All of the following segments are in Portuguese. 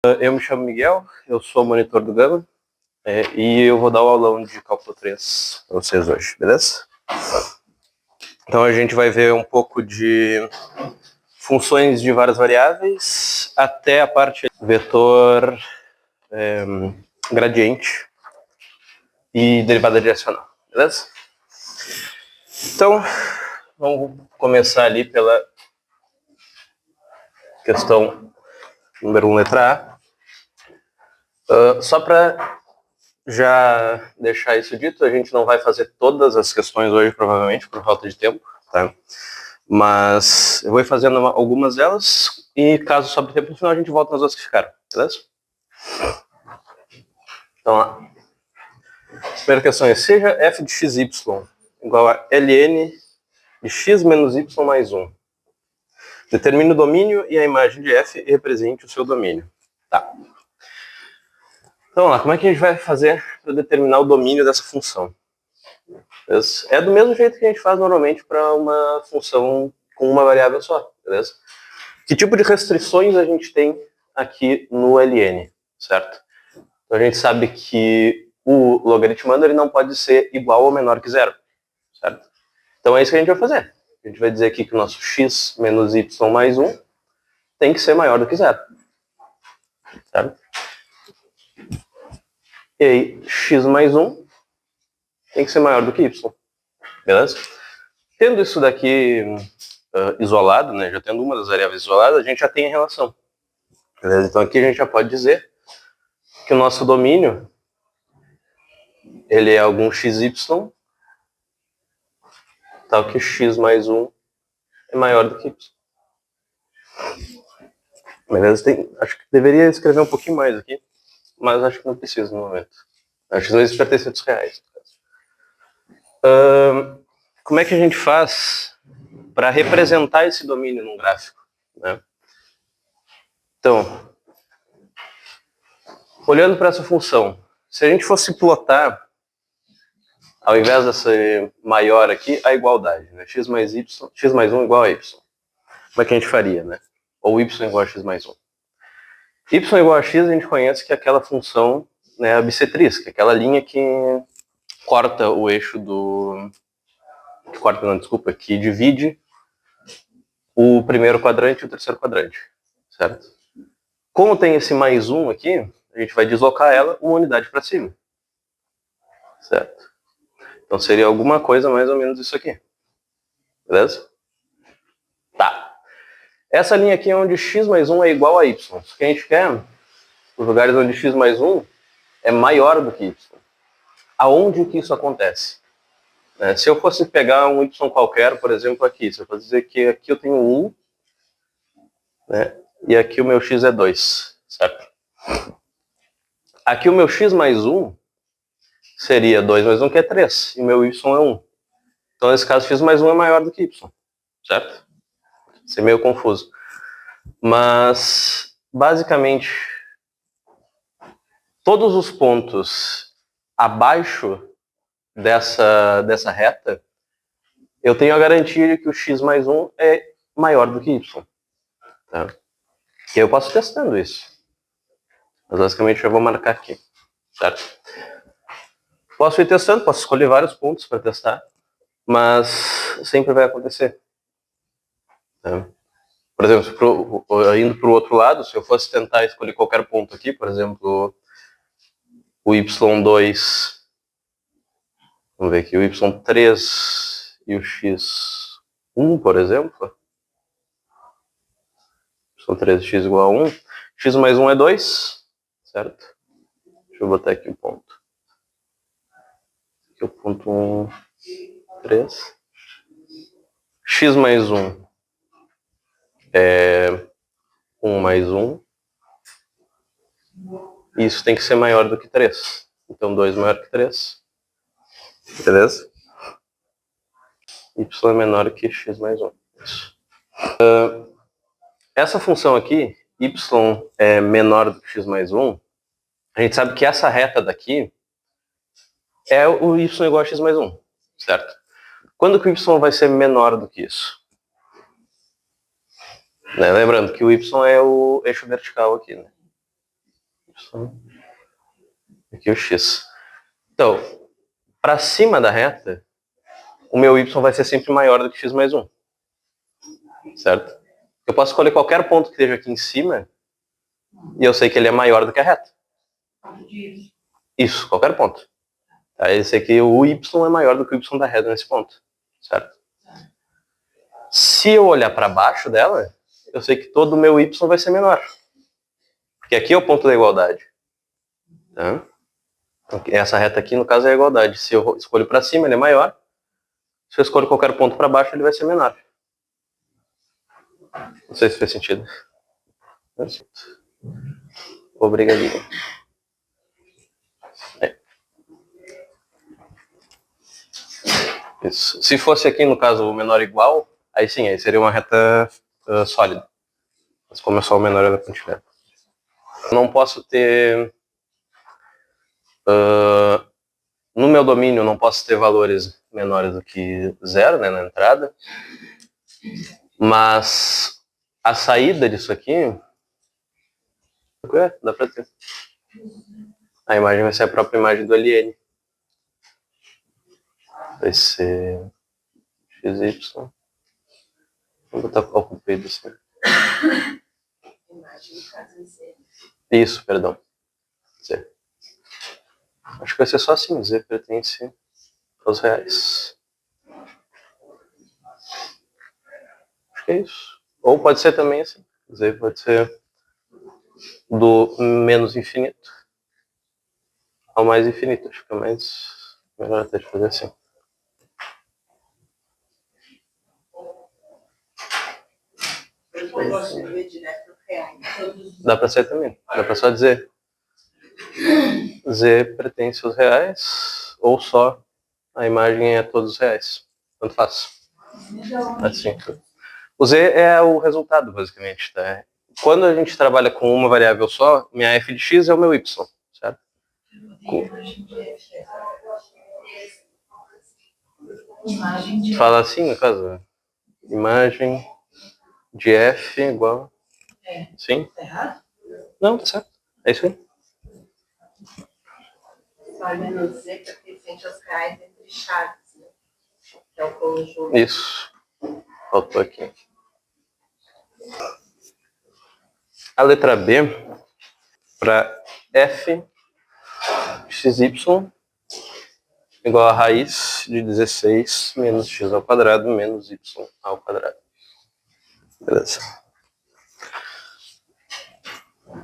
Eu me chamo Miguel, eu sou monitor do Gama e eu vou dar o aulão de cálculo 3 para vocês hoje, beleza? Então a gente vai ver um pouco de funções de várias variáveis até a parte vetor, gradiente e derivada direcional, beleza? Então vamos começar ali pela questão número 1, letra A. Só para já deixar isso dito, a gente não vai fazer todas as questões hoje, provavelmente, por falta de tempo, tá? Mas eu vou fazendo algumas delas e, caso sobre tempo, no final a gente volta nas outras que ficaram, beleza? Então, lá. A primeira questão é: seja f de xy igual a ln de x menos y mais 1. Determine o domínio e a imagem de f e represente o seu domínio. Tá. Então, lá, como é que a gente vai fazer para determinar o domínio dessa função? É do mesmo jeito que a gente faz normalmente para uma função com uma variável só, beleza? Que tipo de restrições a gente tem aqui no ln, certo? Então a gente sabe que o logaritmando ele não pode ser igual ou menor que zero, certo? Então é isso que a gente vai fazer. A gente vai dizer aqui que o nosso x menos y mais 1 tem que ser maior do que zero, certo? E aí, x mais 1 tem que ser maior do que y, beleza? Tendo isso daqui isolado, né, já tendo uma das variáveis isoladas, a gente já tem a relação, beleza? Então aqui a gente já pode dizer que o nosso domínio ele é algum xy, tal que x mais 1 é maior do que y. Beleza? Acho que deveria escrever um pouquinho mais aqui, mas acho que não precisa no momento. Acho que não existe pertencentes reais. Como é que a gente faz para representar esse domínio num gráfico, né? Então, olhando para essa função, se a gente fosse plotar, ao invés dessa maior aqui, a igualdade, né? X mais 1 igual a y. Como é que a gente faria, né? Ou y igual a x mais 1. Y igual a x a gente conhece que é aquela função, né, bissetriz, que é aquela linha que corta o eixo do... que divide o primeiro quadrante e o terceiro quadrante, certo? Como tem esse mais 1 aqui, a gente vai deslocar ela uma unidade para cima, certo? Então seria alguma coisa mais ou menos isso aqui, beleza? Tá. Essa linha aqui é onde x mais 1 é igual a y. O que a gente quer, os lugares onde x mais 1 é maior do que y. Aonde que isso acontece? Se eu fosse pegar um y qualquer, por exemplo, aqui, se eu fosse dizer que aqui eu tenho 1, né, e aqui o meu x é 2, certo? Aqui o meu x mais 1 seria 2 mais 1, que é 3, e o meu y é 1. Então, nesse caso, x mais 1 é maior do que y, certo? Isso é meio confuso. Mas, basicamente, todos os pontos abaixo dessa reta, eu tenho a garantia de que o x mais 1 é maior do que y. Tá? E eu posso ir testando isso. Mas basicamente eu vou marcar aqui, certo? Posso ir testando, posso escolher vários pontos para testar, mas sempre vai acontecer. Tá? Por exemplo, indo para o outro lado, se eu fosse tentar escolher qualquer ponto aqui, por exemplo, o y2, vamos ver aqui, o y3 e o x1, por exemplo, y3 e x igual a 1, x mais 1 é 2, certo? Deixa eu botar aqui o ponto. Aqui é o ponto 1, 3. X mais 1 é 1 mais 1. Isso tem que ser maior do que 3. Então 2 maior que 3. Beleza? Y é menor que x mais 1. Isso. Essa função aqui, y é menor do que x mais 1, a gente sabe que essa reta daqui é o y igual a x mais 1, certo? Quando que o y vai ser menor do que isso? Né? Lembrando que o y é o eixo vertical aqui, né? Aqui o x. Então, para cima da reta, o meu y vai ser sempre maior do que x mais 1. Certo? Eu posso escolher qualquer ponto que esteja aqui em cima e eu sei que ele é maior do que a reta. Isso, qualquer ponto. Aí eu sei que o y é maior do que o y da reta nesse ponto. Certo? Se eu olhar para baixo dela, eu sei que todo o meu y vai ser menor. Porque aqui é o ponto da igualdade. Tá? Essa reta aqui, no caso, é a igualdade. Se eu escolho para cima, ele é maior. Se eu escolho qualquer ponto para baixo, ele vai ser menor. Não sei se fez sentido. Obrigadinho. Isso. Se fosse aqui, no caso, o menor igual, aí sim, aí seria uma reta sólida. Mas como é só o menor, ela é pontilhada. Eu não posso ter... no meu domínio, eu não posso ter valores menores do que 0, né, na entrada. Mas a saída disso aqui... dá pra ter. A imagem vai ser a própria imagem do LN. Vai ser XY. Vou botar o comprido assim. Isso, perdão. Z. Acho que vai ser só assim. Z pertence aos reais. Acho que é isso. Ou pode ser também assim. Z pode ser do menos infinito ao mais infinito. Acho que é mais... melhor até de fazer assim. Dá pra ser também. Dá pra só dizer Z pertence aos reais ou só a imagem é todos os reais. Tanto faz. Assim. O Z é o resultado, basicamente. Tá? Quando a gente trabalha com uma variável só, minha f de x é o meu y, certo? Fala assim, no caso. Imagem de f igual... Sim? Não, tá certo. É isso aí. Vai menos Z pertencente aos reais entre chaves, né? Que é o conjunto. Isso. Faltou aqui. A letra B, para f xy igual a raiz de 16 menos x ao quadrado menos y ao quadrado. Beleza.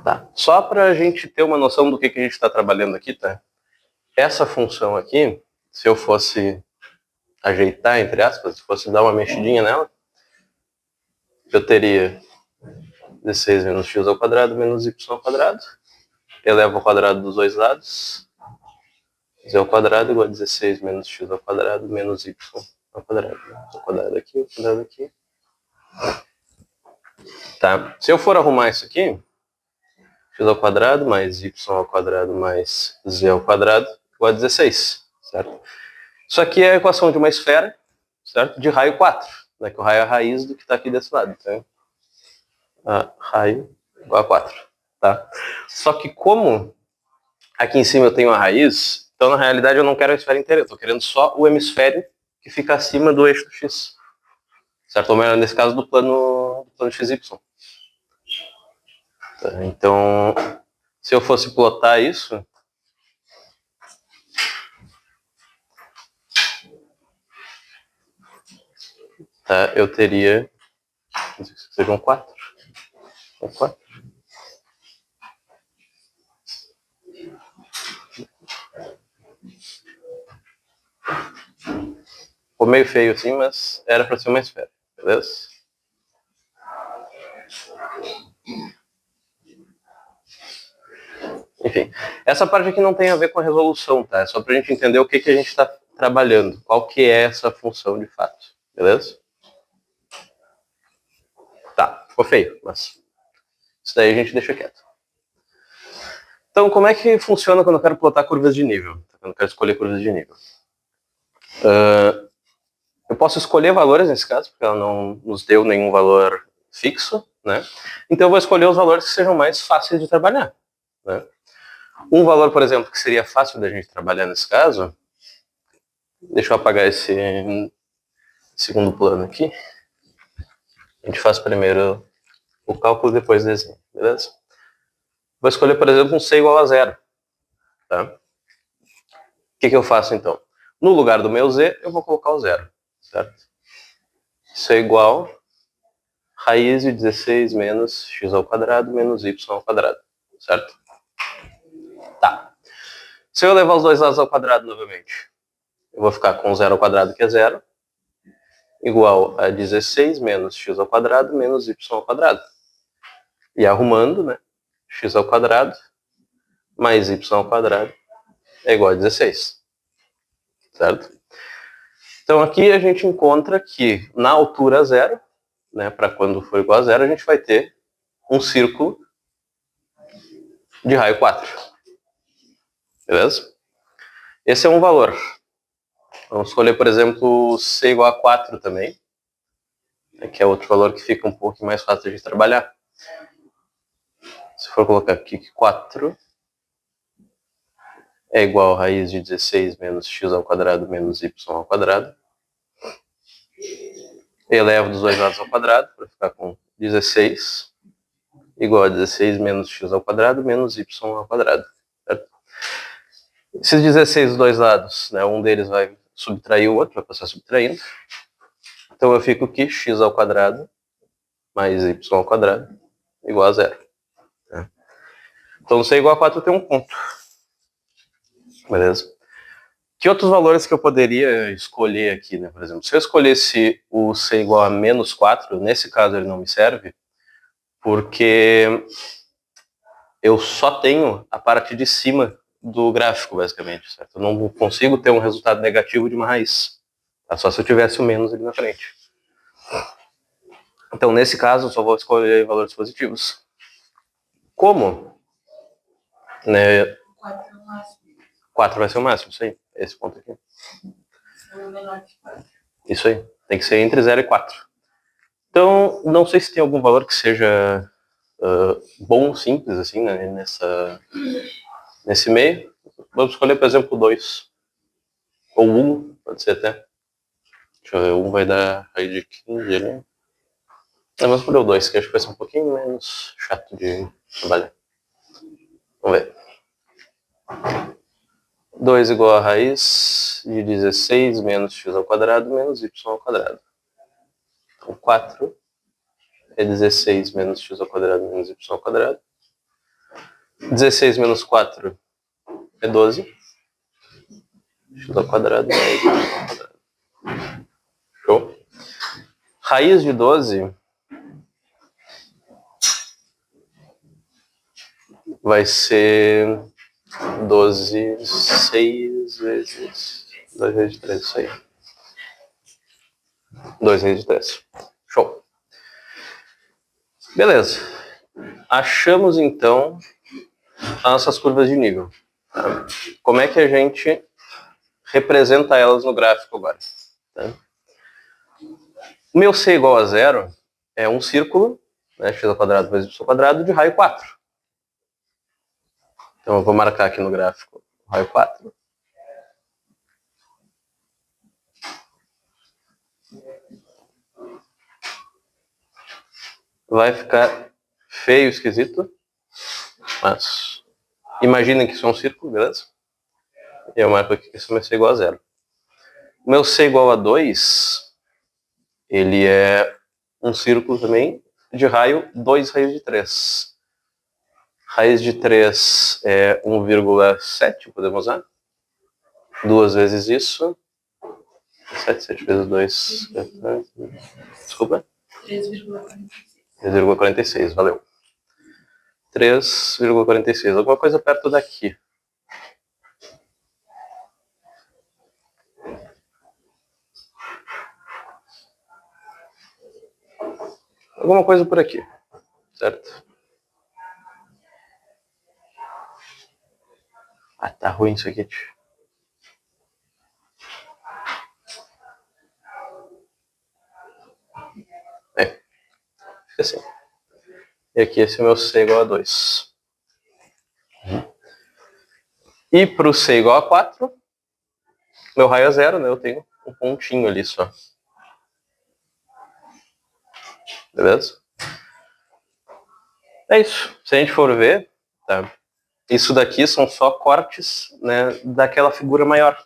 Tá. Só para a gente ter uma noção do que a gente está trabalhando aqui, tá? Essa função aqui, se eu fosse ajeitar, entre aspas, se fosse dar uma mexidinha nela, eu teria 16 menos x ao quadrado menos y ao quadrado. Elevo ao quadrado dos dois lados. Z ao quadrado igual a 16 menos x ao quadrado menos y ao quadrado. O quadrado aqui, o quadrado aqui. Tá. Se eu for arrumar isso aqui, x ao quadrado mais y ao quadrado mais z ao quadrado igual a 16, certo? Isso aqui é a equação de uma esfera, certo? De raio 4, né? Que o raio é a raiz do que está aqui desse lado, tá? Raio igual a 4, tá? Só que como aqui em cima eu tenho a raiz, então na realidade eu não quero a esfera inteira, eu estou querendo só o hemisfério que fica acima do eixo do x, certo? Ou melhor, nesse caso do plano XY. Tá? Então, se eu fosse plotar isso, tá? Eu teria, sejam 4. 4. Ficou meio feio assim, mas era para ser uma esfera, beleza? Enfim, essa parte aqui não tem a ver com a resolução, tá? É só pra gente entender o que a gente está trabalhando, qual que é essa função de fato, beleza? Tá, ficou feio, mas isso daí a gente deixa quieto. Então, como é que funciona quando eu quero plotar curvas de nível? Quando eu quero escolher curvas de nível? Eu posso escolher valores nesse caso, porque ela não nos deu nenhum valor fixo, né? Então eu vou escolher os valores que sejam mais fáceis de trabalhar, né? Um valor, por exemplo, que seria fácil da gente trabalhar nesse caso, deixa eu apagar esse segundo plano aqui. A gente faz primeiro o cálculo, depois o desenho, beleza? Vou escolher, por exemplo, um C igual a 0. Tá? O que eu faço, então? No lugar do meu Z, eu vou colocar o 0, certo? Isso é igual a raiz de 16 menos x ao quadrado menos y ao quadrado, certo? Tá. Se eu levar os dois lados ao quadrado novamente, eu vou ficar com 0 ao quadrado, que é 0, igual a 16 menos x ao quadrado menos y ao quadrado. E arrumando, né? X ao quadrado mais y ao quadrado é igual a 16. Certo? Então aqui a gente encontra que na altura 0, né, para quando for igual a 0, a gente vai ter um círculo de raio 4. Beleza? Esse é um valor. Vamos escolher, por exemplo, C igual a 4 também, que é outro valor que fica um pouco mais fácil de trabalhar. Se for colocar aqui que 4 é igual a raiz de 16 menos x ao quadrado menos y ao quadrado. Elevo dos dois lados ao quadrado para ficar com 16 igual a 16 menos x ao quadrado menos y ao quadrado. Certo? Esses 16 dos dois lados, né, um deles vai subtrair o outro, vai passar subtraindo. Então eu fico que x ao quadrado mais y ao quadrado igual a 0. Né? Então C igual a 4 tem um ponto. Beleza? Que outros valores que eu poderia escolher aqui, né? Por exemplo, se eu escolhesse o C igual a menos 4, nesse caso ele não me serve, porque eu só tenho a parte de cima do gráfico, basicamente, certo? Eu não consigo ter um resultado negativo de uma raiz. Tá? Só se eu tivesse o menos ali na frente. Então, nesse caso, eu só vou escolher valores positivos. Como? Né? 4 é o máximo. 4 vai ser o máximo, isso aí. Esse ponto aqui. É o menor que 4. Isso aí. Tem que ser entre 0 e 4. Então, não sei se tem algum valor que seja bom, simples, assim, né, nesse meio. Vamos escolher, por exemplo, 2. Ou 1, pode ser até. Deixa eu ver, 1 vai dar raiz de 15 ali. Vamos escolher o 2, que acho que vai ser um pouquinho menos chato de trabalhar. Vamos ver. 2 igual a raiz de 16 menos x ao quadrado menos y ao quadrado. Então, 4 é 16 menos x ao quadrado menos y ao quadrado. 16 menos 4 é 12. X ao quadrado mais y ao quadrado. Show? Raiz de 12 vai ser 12, 6 vezes 2 vezes 3, isso aí. 2 vezes 3. Show. Beleza. Achamos, então, as nossas curvas de nível. Tá? Como é que a gente representa elas no gráfico agora? Tá? O meu C igual a 0 é um círculo, né, x ao quadrado vezes y ao quadrado, de raio 4. Então eu vou marcar aqui no gráfico o raio 4. Vai ficar feio, esquisito, mas imaginem que isso é um círculo, beleza? E eu marco aqui que esse meu C igual a 0. O meu C igual a 2, ele é um círculo também de raio 2 raiz de 3. Raiz de 3 é 1,7, podemos usar. 2 vezes isso. 7 vezes 2. Desculpa. 3,46, valeu. 3,46, alguma coisa perto daqui. Alguma coisa por aqui, certo? Ah, tá ruim isso aqui, tio. Fica assim. E aqui esse é o meu C igual a 2. E para o C igual a 4, meu raio é 0, né? Eu tenho um pontinho ali só. Beleza? É isso. Se a gente for ver, tá? Isso daqui são só cortes, né, daquela figura maior.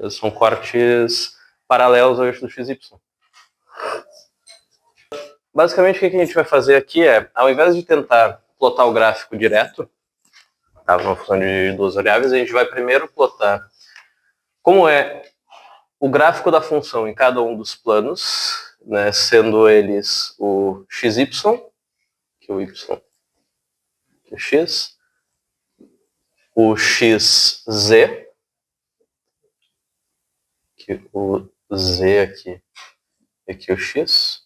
São cortes paralelos ao eixo do XY. Basicamente, o que a gente vai fazer aqui é, ao invés de tentar plotar o gráfico direto, tá, uma função de duas variáveis, a gente vai primeiro plotar como é o gráfico da função em cada um dos planos, né, sendo eles o xy, que é o y, que é x, o xz, que o z aqui é o x,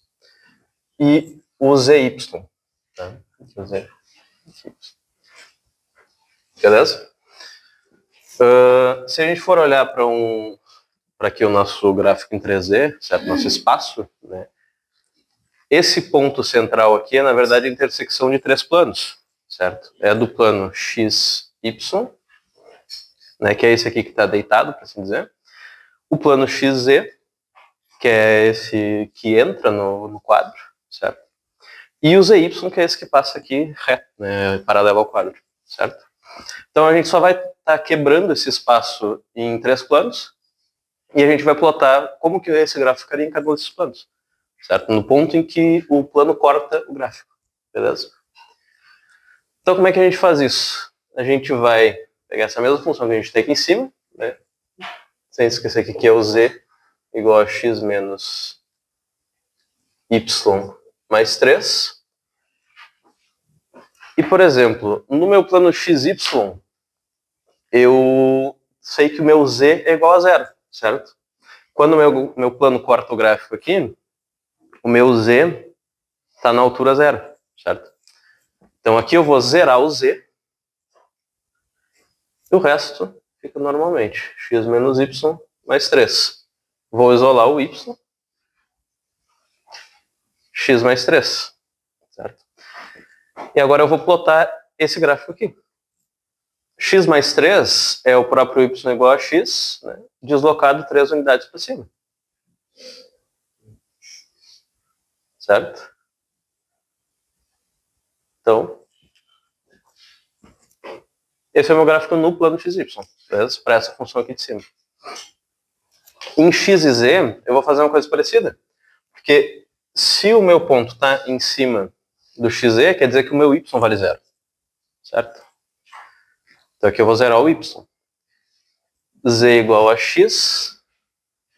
e o zy, tá? Aqui o z, aqui. Beleza? Se a gente for olhar para aqui o nosso gráfico em 3D, certo? Nosso espaço, né? Esse ponto central aqui é, na verdade, a intersecção de 3 planos, certo? É do plano x, y, né? Que é esse aqui que está deitado, para assim dizer. O plano xz, que é esse que entra no quadro, certo? E o zy, que é esse que passa aqui reto, né? Paralelo ao quadro, certo? Então a gente só vai estar quebrando esse espaço em 3 planos e a gente vai plotar como que esse gráfico ficaria em cada um desses planos, certo? No ponto em que o plano corta o gráfico, beleza? Então como é que a gente faz isso? A gente vai pegar essa mesma função que a gente tem aqui em cima, né? Sem esquecer que aqui é o z igual a x menos y mais 3. E, por exemplo, no meu plano xy, eu sei que o meu z é igual a 0, certo? Quando o meu plano corta o gráfico aqui, o meu z está na altura 0, certo? Então aqui eu vou zerar o z e o resto fica normalmente. X menos y mais 3. Vou isolar o y. X mais 3, certo? E agora eu vou plotar esse gráfico aqui. X mais 3 é o próprio y igual a x, né, deslocado 3 unidades para cima. Certo? Então, esse é o meu gráfico no plano xy, para essa função aqui de cima. Em x e z, eu vou fazer uma coisa parecida. Porque se o meu ponto está em cima do xz, quer dizer que o meu y vale 0. Certo? Então aqui eu vou zerar o y. Z igual a x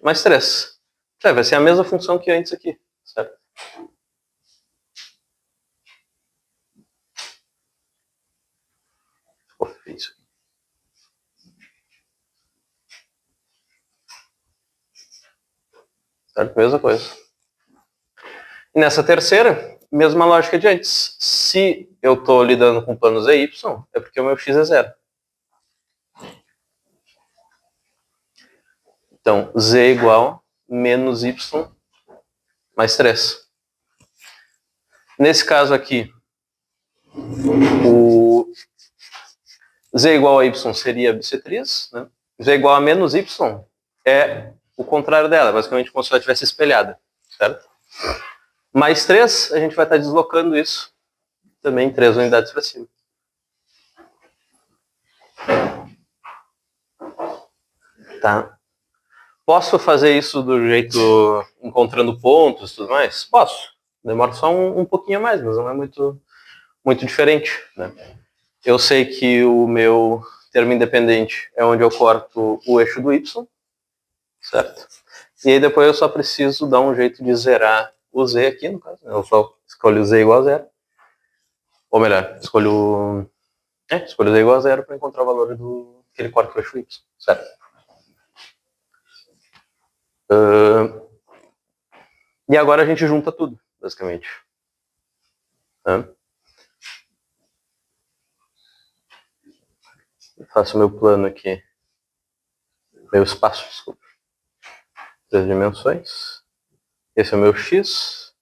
mais 3. Vai ser a mesma função que antes aqui. Certo? Ficou feio isso aqui. Certo? Mesma coisa. E nessa terceira, mesma lógica de antes. Se eu estou lidando com plano ZY, é porque o meu x é 0. Então, z igual menos y mais 3. Nesse caso aqui, o z igual a y seria a bissetriz, né? Z igual a menos y é o contrário dela, basicamente como se ela tivesse espelhada, certo? Mais 3, a gente vai estar deslocando isso também 3 unidades para cima. Tá? Posso fazer isso do jeito encontrando pontos e tudo mais? Posso. Demora só um pouquinho a mais, mas não é muito diferente, né? Eu sei que o meu termo independente é onde eu corto o eixo do y, certo? E aí depois eu só preciso dar um jeito de zerar o z aqui, no caso. Eu só escolho z igual a 0. Ou melhor, escolho z igual a 0 para encontrar o valor que ele corta o eixo y, certo? E agora a gente junta tudo, basicamente. Faço meu plano aqui. Meu espaço, desculpa. 3 dimensões. Esse é o meu x.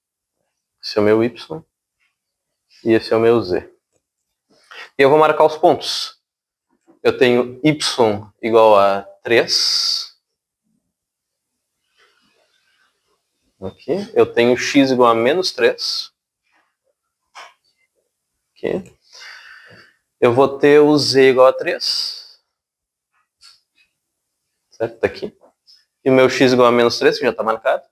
Esse é o meu y. E esse é o meu z. E eu vou marcar os pontos. eu tenho y igual a 3. Aqui. Eu tenho x igual a menos 3. Aqui. Eu vou ter o z igual a 3. Certo? Tá aqui. E o meu x igual a menos 3, que já está marcado.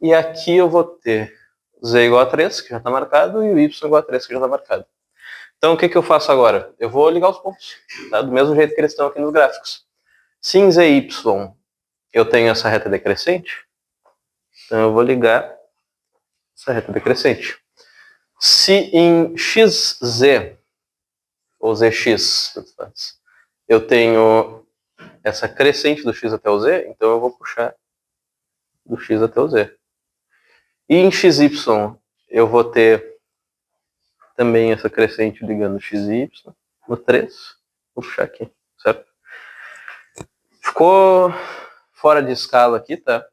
E aqui eu vou ter z igual a 3, que já está marcado, e o y igual a 3, que já está marcado. Então, o que eu faço agora? Eu vou ligar os pontos, tá? Do mesmo jeito que eles estão aqui nos gráficos. Se em zy eu tenho essa reta decrescente, então eu vou ligar essa reta decrescente. Se em xz, ou zx, eu tenho essa crescente do x até o z, então eu vou puxar do x até o z. E em xy eu vou ter também essa crescente ligando x e y no 3. Vou puxar aqui, certo? Ficou fora de escala aqui, tá?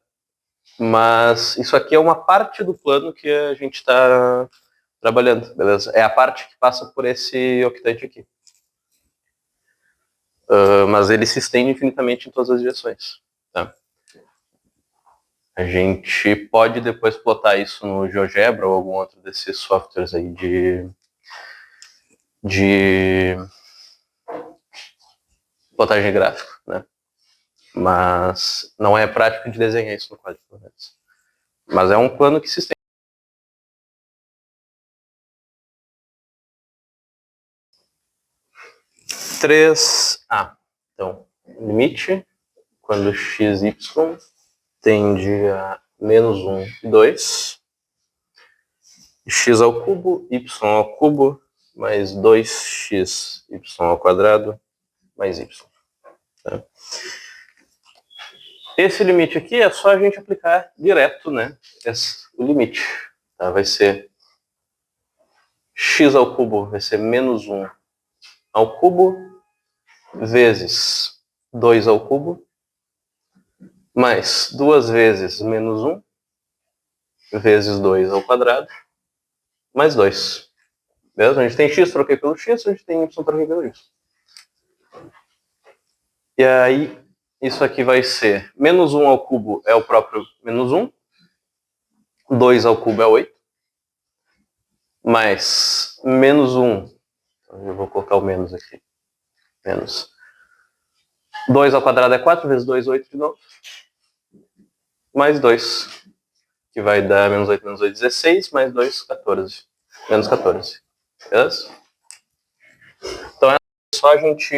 Mas isso aqui é uma parte do plano que a gente está trabalhando, beleza? É a parte que passa por esse octante aqui. Mas ele se estende infinitamente em todas as direções, tá? A gente pode depois plotar isso no GeoGebra ou algum outro desses softwares aí de plotagem gráfica, né? Mas não é prático de desenhar isso no código. Mas é um plano que se estende. Então, limite quando xy tende a menos 1 e 2, x ao cubo, y ao cubo, mais 2x y ao quadrado, mais y. Tá? Esse limite aqui é só a gente aplicar direto, né? O limite. Tá? Vai ser x ao cubo, vai ser menos 1 ao cubo, vezes 2 ao cubo, mais 2 vezes menos 1, vezes 2 ao quadrado, mais 2. Beleza? A gente tem x, troquei pelo x, a gente tem y, troquei pelo y. E aí, isso aqui vai ser menos 1 ao cubo é o próprio menos 1, 2 ao cubo é 8, mais menos 1, então eu vou colocar o menos aqui, menos 2 ao quadrado é 4, vezes 2, 8 de novo, mais 2, que vai dar menos 8, 16, mais 2, 14, menos 14. Beleza? Então é só a gente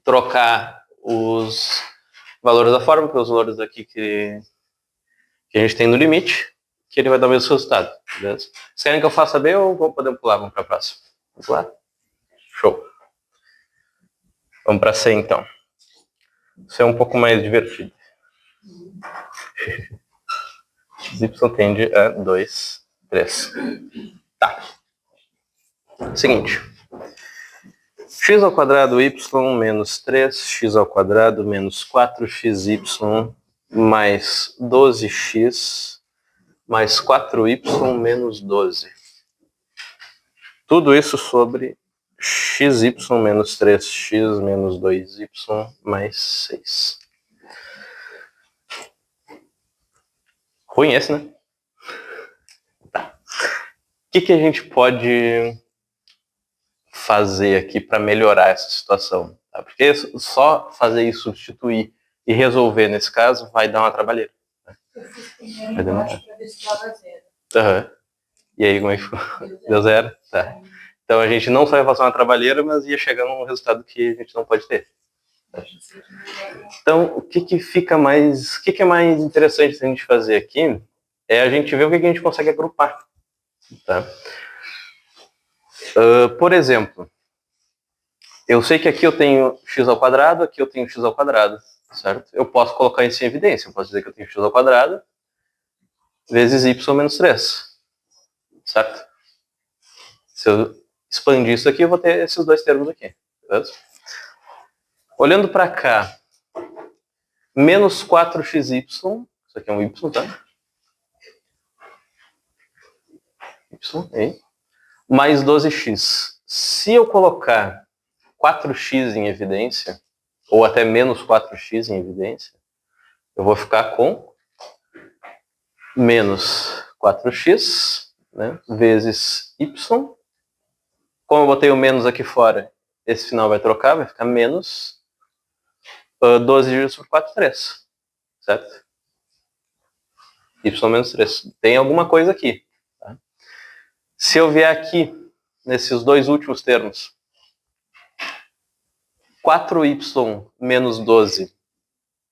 trocar os valores da fórmula pelos valores aqui que a gente tem no limite, que ele vai dar o mesmo resultado. Beleza? Vocês querem que eu faça B ou podemos pular? Vamos para a próxima. Vamos lá? Show. Vamos para C então. Isso é um pouco mais divertido. Y tende a 2, 3. Tá. Seguinte. X ao quadrado y menos 3x ao quadrado menos 4xy mais 12x mais 4y menos 12. Tudo isso sobre xy menos 3x menos 2y mais 6. Ruim esse, né? Tá. O que a gente pode fazer aqui para melhorar essa situação? Tá? Porque só fazer isso, substituir e resolver nesse caso vai dar uma trabalheira. Vai demorar. Uhum. E aí, como é que ficou? Deu zero? Tá. Então a gente não só ia passar uma trabalheira, mas ia chegar num resultado que a gente não pode ter. Então, o que fica mais... O que é mais interessante a gente fazer aqui é a gente ver o que a gente consegue agrupar. Tá? Por exemplo, eu sei que aqui eu tenho x ao quadrado, aqui eu tenho x ao quadrado, certo? Eu posso colocar isso em evidência. Eu posso dizer que eu tenho x ao quadrado vezes y menos 3, certo? Se eu expandir isso aqui, eu vou ter esses dois termos aqui, beleza? Olhando para cá, menos 4xy, isso aqui é um y, tá? Y, aí. Mais 12x. Se eu colocar 4x em evidência, ou até menos 4x em evidência, eu vou ficar com menos 4x, né, vezes y. Como eu botei o menos aqui fora, esse final vai trocar, vai ficar menos 12 dividido por 4, 3. Certo? Y menos 3. Tem alguma coisa aqui. Tá? Se eu vier aqui, nesses dois últimos termos, 4y menos 12,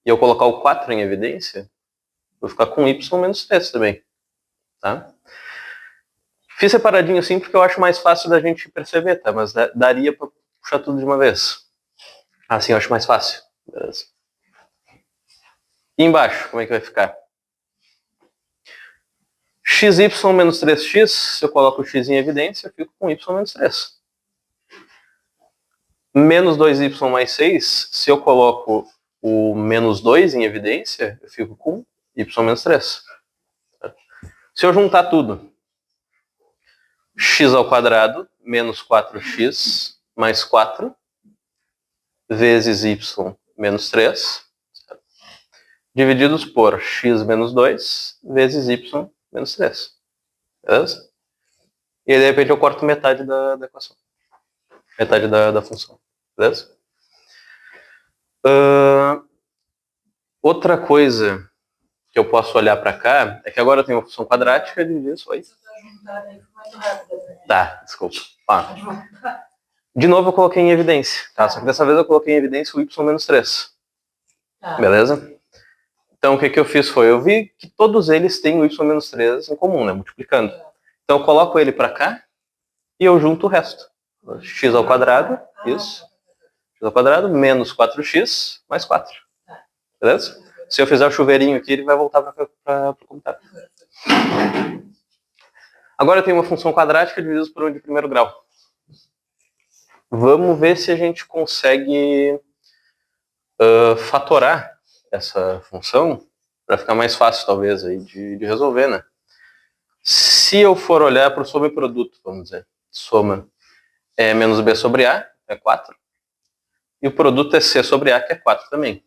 e eu colocar o 4 em evidência, vou ficar com y menos 3 também. Tá? Fiz separadinho assim porque eu acho mais fácil da gente perceber, tá? Mas daria para puxar tudo de uma vez. Assim eu acho mais fácil. Beleza. E embaixo, como é que vai ficar? xy menos 3x, se eu coloco o x em evidência, eu fico com y menos 3. Menos 2y mais 6, se eu coloco o menos 2 em evidência, eu fico com y menos 3. Se eu juntar tudo, x ao quadrado menos 4x mais 4 vezes y menos 3, divididos por x menos 2 vezes y menos 3. Beleza? E aí, de repente, eu corto metade da equação. Metade da função. Beleza? Outra coisa que eu posso olhar para cá é que agora eu tenho uma função quadrática de isso. Oi? Tá, desculpa. De novo eu coloquei em evidência. Tá? Só que dessa vez eu coloquei em evidência o y menos 3. Beleza? Então o que eu fiz foi, eu vi que todos eles têm o y menos 3 em comum, né? Multiplicando. Então eu coloco ele para cá e eu junto o resto. X ao quadrado, isso. X ao quadrado menos 4x mais 4. Beleza? Se eu fizer o chuveirinho aqui, ele vai voltar para o computador. Agora eu tenho uma função quadrática dividida por 1 de primeiro grau. Vamos ver se a gente consegue fatorar essa função para ficar mais fácil, talvez, aí, de resolver, né? Se eu for olhar para o sobreproduto, vamos dizer, soma é menos b sobre a, é 4, e o produto é c sobre a, que é 4 também.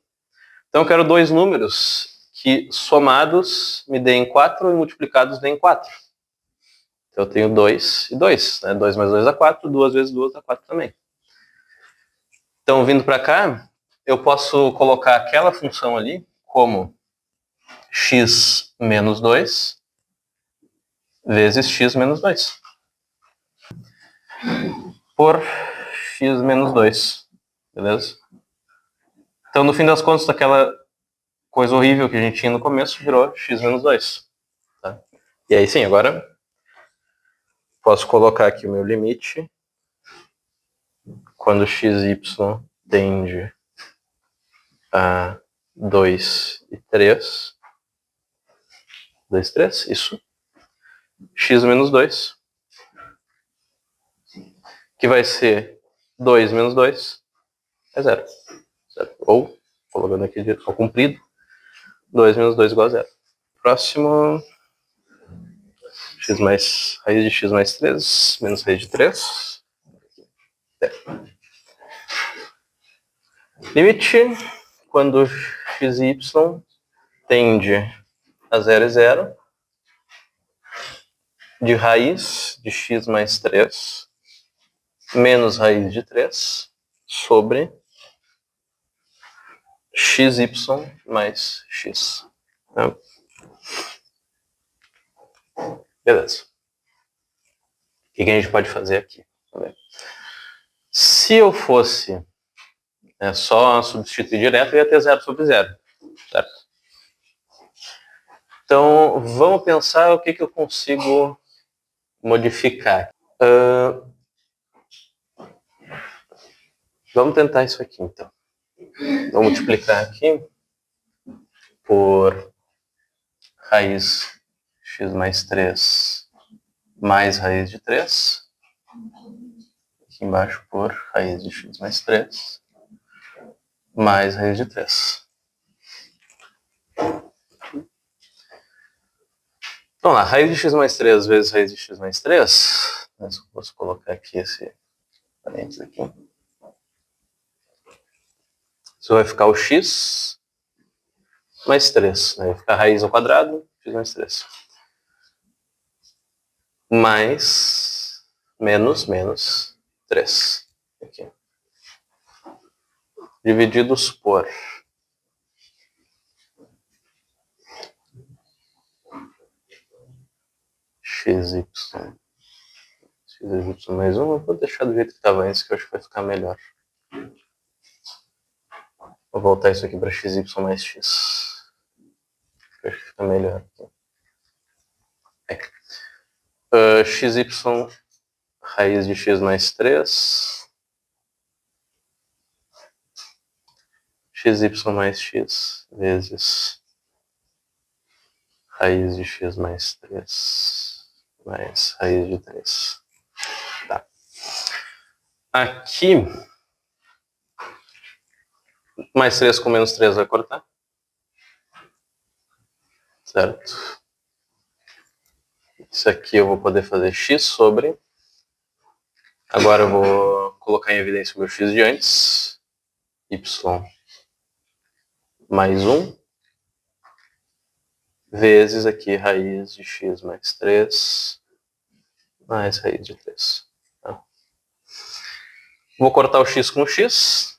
Então eu quero dois números que somados me deem 4 e multiplicados deem 4. Então eu tenho 2 e 2, né? 2 mais 2 dá 4, 2 vezes 2 dá 4 também. Então vindo para cá, eu posso colocar aquela função ali como x menos 2 vezes x menos 2 por x menos 2, beleza? Então, no fim das contas, aquela coisa horrível que a gente tinha no começo virou x menos 2. Tá? E aí sim, agora posso colocar aqui o meu limite quando xy tende a 2 e 3. 2, 3, isso. X menos 2, que vai ser 2 menos 2, é 0. Certo? Ou, colocando aqui ao comprido, 2 menos 2 igual a 0. Próximo, raiz de x mais 3, menos raiz de 3. Limite, quando xy tende a 0 e 0, de raiz de x mais 3 menos raiz de 3 sobre xy mais x. Tá? Beleza. O que a gente pode fazer aqui? Se eu fosse só substituir direto, eu ia ter 0 sobre 0. Certo? Então, vamos pensar o que eu consigo modificar. Vamos tentar isso aqui, então. Vou multiplicar aqui por raiz x mais 3 mais raiz de 3. Aqui embaixo por raiz de x mais 3 mais raiz de 3. Então lá, raiz de x mais 3 vezes raiz de x mais 3. Eu posso colocar aqui esse parênteses aqui. Isso vai ficar o x mais 3. Vai ficar raiz ao quadrado, x mais 3. Mais, menos 3. Aqui. Divididos por xy. Xy mais 1, eu vou deixar do jeito que estava antes, que eu acho que vai ficar melhor. Vou voltar isso aqui para xy mais x. Eu acho que fica melhor aqui. Xy raiz de x mais 3. Xy mais x vezes raiz de x mais 3 mais raiz de 3. Tá. Aqui, mais 3 com menos 3 vai cortar. Certo? Isso aqui eu vou poder fazer x sobre. Agora eu vou colocar em evidência o meu x de antes. Y mais 1. Vezes aqui raiz de x mais 3. Mais raiz de 3. Tá? Vou cortar o x com o x.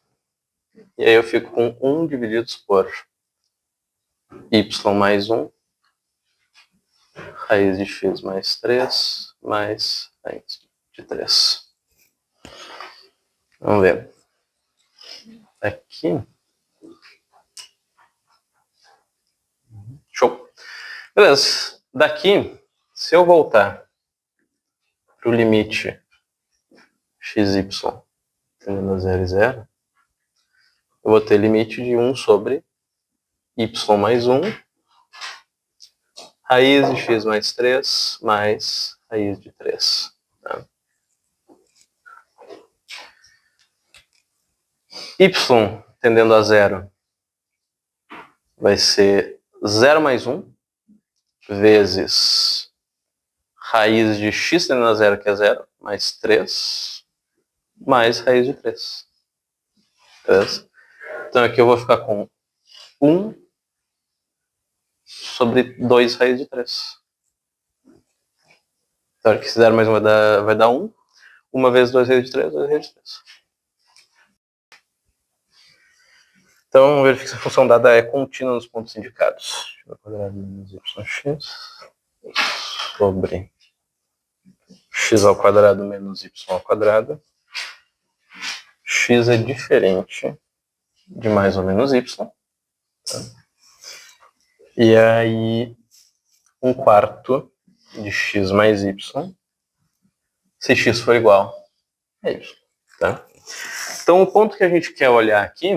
E aí eu fico com 1 divididos por y mais 1. Raiz de x mais 3. Mais raiz de 3. Vamos ver. Aqui. Show. Beleza. Daqui, se eu voltar para o limite xy tendendo a 0 e 0, eu vou ter limite de 1 sobre y mais 1, raiz de x mais 3, mais raiz de 3. Tá? Y tendendo a 0 vai ser 0 mais 1, vezes raiz de x tendendo a 0, que é 0, mais 3, mais raiz de 3. Beleza? Então aqui eu vou ficar com 1 sobre 2 raiz de 3. Então aqui se 0 mais 1 vai dar 1. 1 vezes 2 raiz de 3, 2 raiz de 3. Então, vamos verificar se a função dada é contínua nos pontos indicados. X ao quadrado menos yx sobre x ao quadrado menos y ao quadrado. X é diferente de mais ou menos y. Tá? E aí, 1/4 de x mais y, se x for igual a y. Tá? Então, o ponto que a gente quer olhar aqui,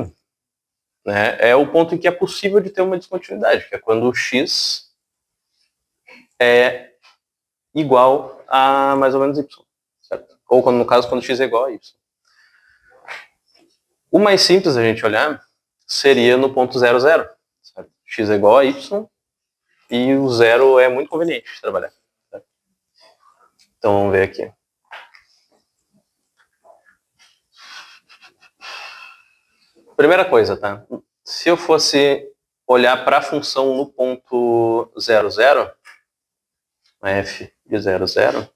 né, é o ponto em que é possível de ter uma descontinuidade, que é quando o x é igual a mais ou menos y. Certo? Ou, no caso, quando x é igual a y. O mais simples a gente olhar seria no ponto 0, 0. Certo? X é igual a y e o 0 é muito conveniente de trabalhar. Certo? Então, vamos ver aqui. Primeira coisa, tá? Se eu fosse olhar para a função no ponto 0, 0, f de 0, 0,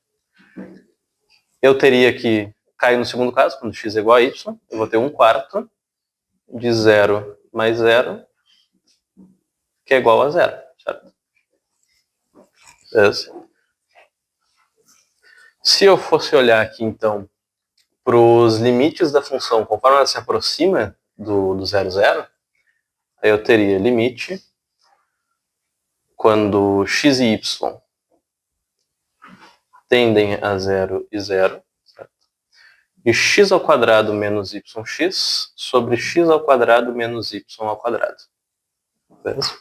eu teria que cair no segundo caso, quando x é igual a y, eu vou ter 1/4 de 0 mais 0, que é igual a 0, certo? Beleza? Se eu fosse olhar aqui, então, para os limites da função, conforme ela se aproxima do 0, 0, aí eu teria limite quando x e y tendem a 0 e 0, certo? De x ao quadrado menos yx sobre x ao quadrado menos y ao quadrado. Beleza?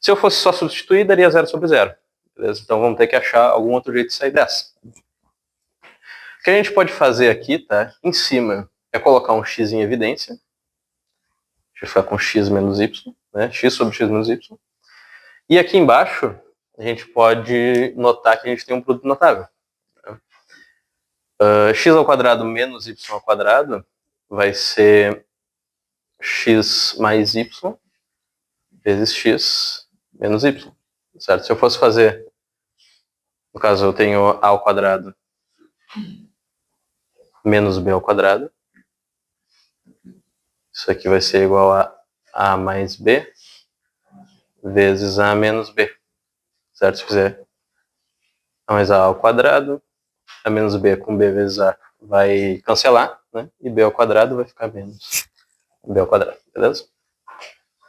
Se eu fosse só substituir, daria 0 sobre 0. Beleza? Então vamos ter que achar algum outro jeito de sair dessa. O que a gente pode fazer aqui, tá? Em cima, é colocar um x em evidência. Deixa eu ficar com x menos y, né? X sobre x menos y. E aqui embaixo, a gente pode notar que a gente tem um produto notável. X ao quadrado menos y ao quadrado vai ser x mais y vezes x menos y, certo? Se eu fosse fazer, no caso eu tenho a ao quadrado menos b ao quadrado, isso aqui vai ser igual a mais b vezes a menos b, certo? Se fizer a mais a ao quadrado, a menos b com b vezes a vai cancelar, né? E b ao quadrado vai ficar menos b ao quadrado, beleza?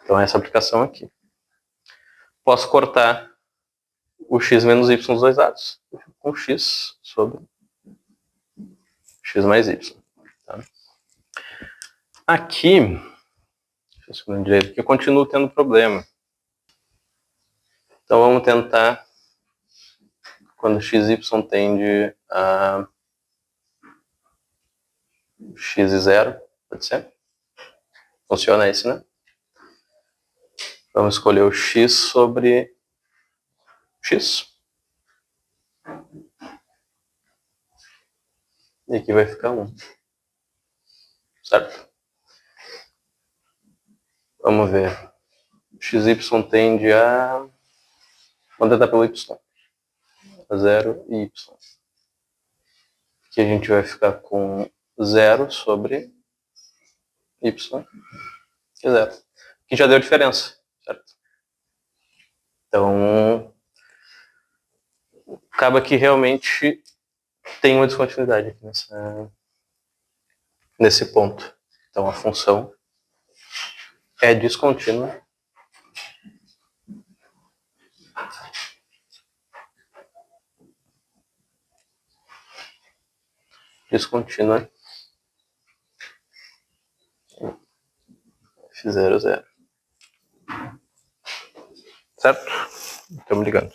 Então essa aplicação aqui. Posso cortar o x menos y dos dois lados. Eu fico com x sobre x mais y. Tá? Aqui, deixa eu escrever direito, que eu continuo tendo problema. Então vamos tentar quando xy tende a x e 0, pode ser? Funciona esse, né? Vamos escolher o x sobre x. E aqui vai ficar 1. Certo? Vamos ver. Xy tende a... Vamos tentar pelo y. A 0 e y. Aqui a gente vai ficar com 0 sobre y e 0. Aqui já deu diferença, certo? Então, acaba que realmente tem uma descontinuidade aqui nesse ponto. Então, a função é descontínua. Descontínua f0, 0. Certo? Estamos ligando.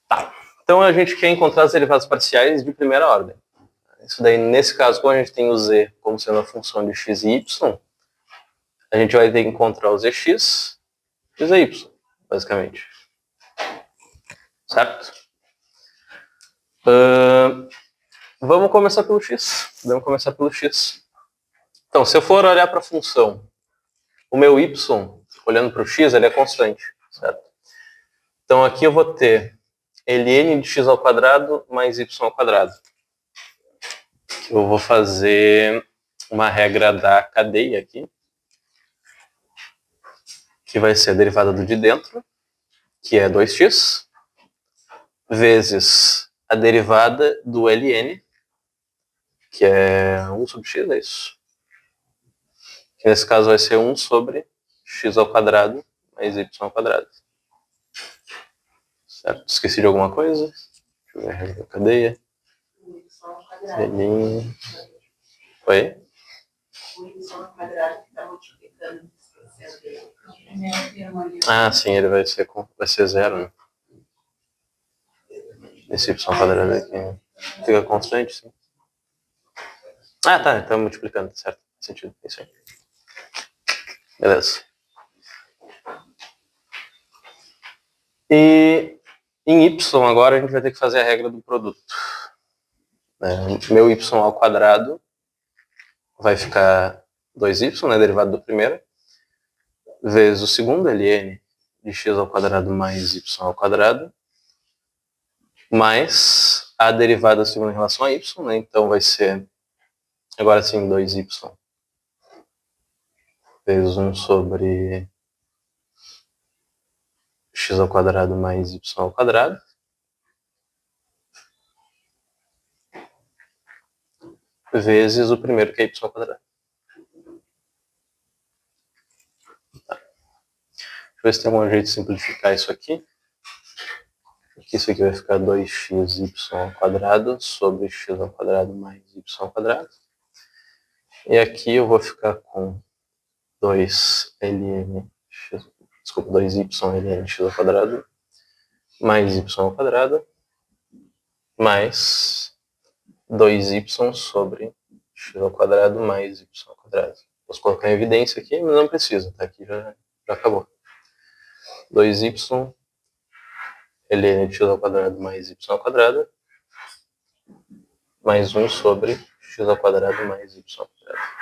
Tá. Então a gente quer encontrar as derivadas parciais de primeira ordem. Isso daí, nesse caso, como a gente tem o z como sendo a função de x e y, a gente vai ter que encontrar o zx e o zy, basicamente. Certo? Vamos começar pelo x. Então, se eu for olhar para a função, o meu y, olhando para o x, ele é constante, certo? Então, aqui eu vou ter ln de x ao quadrado mais y ao quadrado. Eu vou fazer uma regra da cadeia aqui, que vai ser a derivada do de dentro, que é 2x, vezes a derivada do ln, que é 1 sobre x, é isso? Que nesse caso vai ser 1 sobre x ao quadrado mais y ao quadrado. Certo? Esqueci de alguma coisa? Deixa eu ver a regra da cadeia. Ln... Oi? O y ao quadrado que está multiplicando. Ah, sim, ele vai ser 0, né? Esse y ao quadrado aqui fica constante, sim. Ah, tá, então multiplicando, certo? Faz sentido, é isso aí. Beleza. E em y agora a gente vai ter que fazer a regra do produto. Meu y ao quadrado vai ficar 2y, né, derivado do primeiro, vezes o segundo, ln de x ao quadrado mais y ao quadrado, mais a derivada do segundo em relação a y, né, então vai ser, agora sim, 2y vezes 1 sobre x ao quadrado mais y ao quadrado, vezes o primeiro, que é y ao quadrado. Tá. Deixa eu ver se tem algum jeito de simplificar isso aqui. Isso aqui vai ficar 2xy ao quadrado sobre x ao quadrado mais y ao quadrado. E aqui eu vou ficar com 2y ln x ao quadrado mais y ao quadrado mais 2y sobre x ao quadrado mais y ao quadrado. Posso colocar em evidência aqui, mas não precisa, tá? Aqui já acabou. 2y ln de x ao quadrado mais y ao quadrado mais 1 sobre x ao quadrado mais y ao quadrado.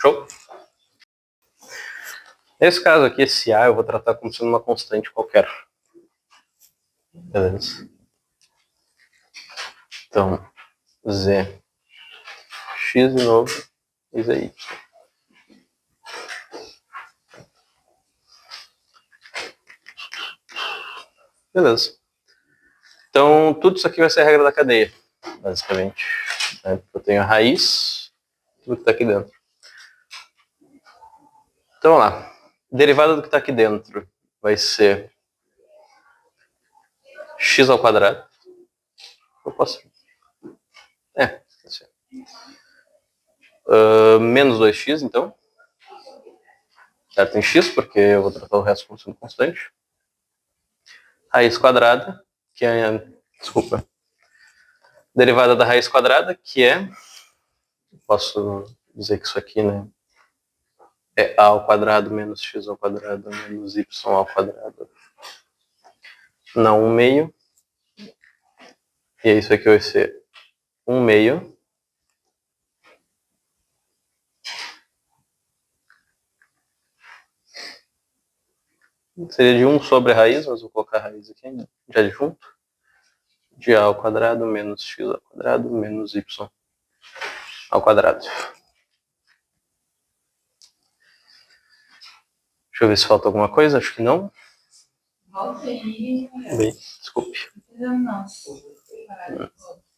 Show? Nesse caso aqui, esse a eu vou tratar como sendo uma constante qualquer. Beleza? Então, z x de novo e z y. Beleza. Então, tudo isso aqui vai ser a regra da cadeia, basicamente. Eu tenho a raiz, tudo que está aqui dentro. Então, vamos lá. Derivada do que está aqui dentro vai ser x ao quadrado. Eu posso... assim. Menos 2x, então. Certo? Em x, porque eu vou tratar o resto como sendo constante. Raiz quadrada, que é... Desculpa. Derivada da raiz quadrada, que é... Posso dizer que isso aqui, né? É a ao quadrado menos x ao quadrado menos y ao quadrado na 1 meio. E isso aqui vai ser 1 meio. Seria de 1 sobre a raiz, mas vou colocar a raiz aqui já de junto. De a ao quadrado menos x ao quadrado menos y ao quadrado. Deixa eu ver se falta alguma coisa, acho que não. Bem, desculpe.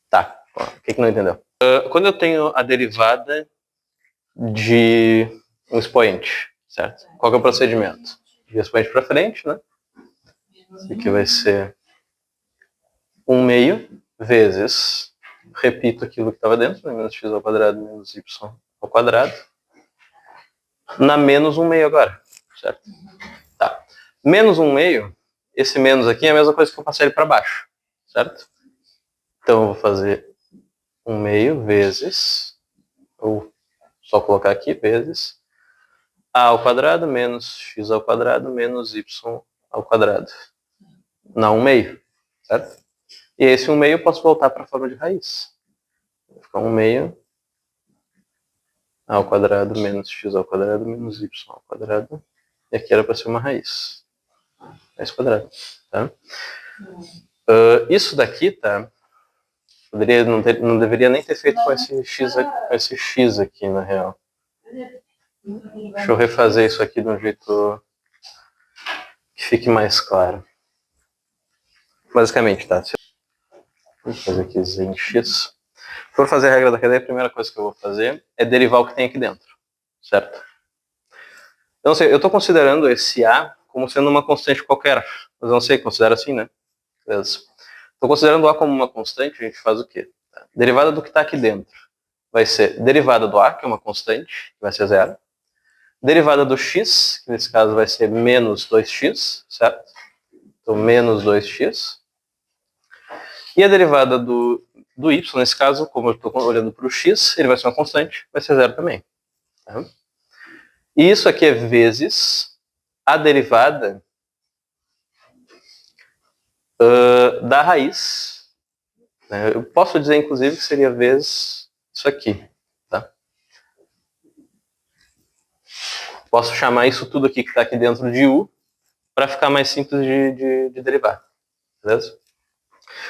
Tá, o que não entendeu? Quando eu tenho a derivada de um expoente, certo? Qual que é o procedimento? De expoente para frente, né? Isso aqui vai ser 1 meio vezes, repito aquilo que estava dentro, né? Menos x ao quadrado menos y ao quadrado, na menos 1 meio agora, certo? Tá. Menos 1 meio, esse menos aqui é a mesma coisa que eu passar ele para baixo, certo? Então eu vou fazer 1 meio vezes, ou só colocar aqui, vezes, a ao quadrado menos x ao quadrado menos y ao quadrado, na 1 meio, certo? E esse 1 meio eu posso voltar para a forma de raiz. Vai ficar 1 meio a ao quadrado menos x ao quadrado menos y ao quadrado. E aqui era para ser uma raiz. Raiz quadrada. Tá? Isso daqui, tá? Não deveria nem ter feito com esse x aqui, na real. Deixa eu refazer isso aqui de um jeito que fique mais claro. Basicamente, tá? Vou fazer aqui z em x. Se for fazer a regra da cadeia, a primeira coisa que eu vou fazer é derivar o que tem aqui dentro, certo? Eu não sei, eu estou considerando esse a como sendo uma constante qualquer, mas eu não sei, considero assim, né? Beleza. Estou considerando a como uma constante, a gente faz o quê? Derivada do que está aqui dentro vai ser derivada do a, que é uma constante, que vai ser 0. Derivada do x, que nesse caso vai ser menos 2x, certo? Então, menos 2x. E a derivada do y, nesse caso, como eu estou olhando para o x, ele vai ser uma constante, vai ser 0 também. Tá? E isso aqui é vezes a derivada da raiz. Né? Eu posso dizer, inclusive, que seria vezes isso aqui. Tá? Posso chamar isso tudo aqui que está aqui dentro de u, para ficar mais simples de derivar. Beleza?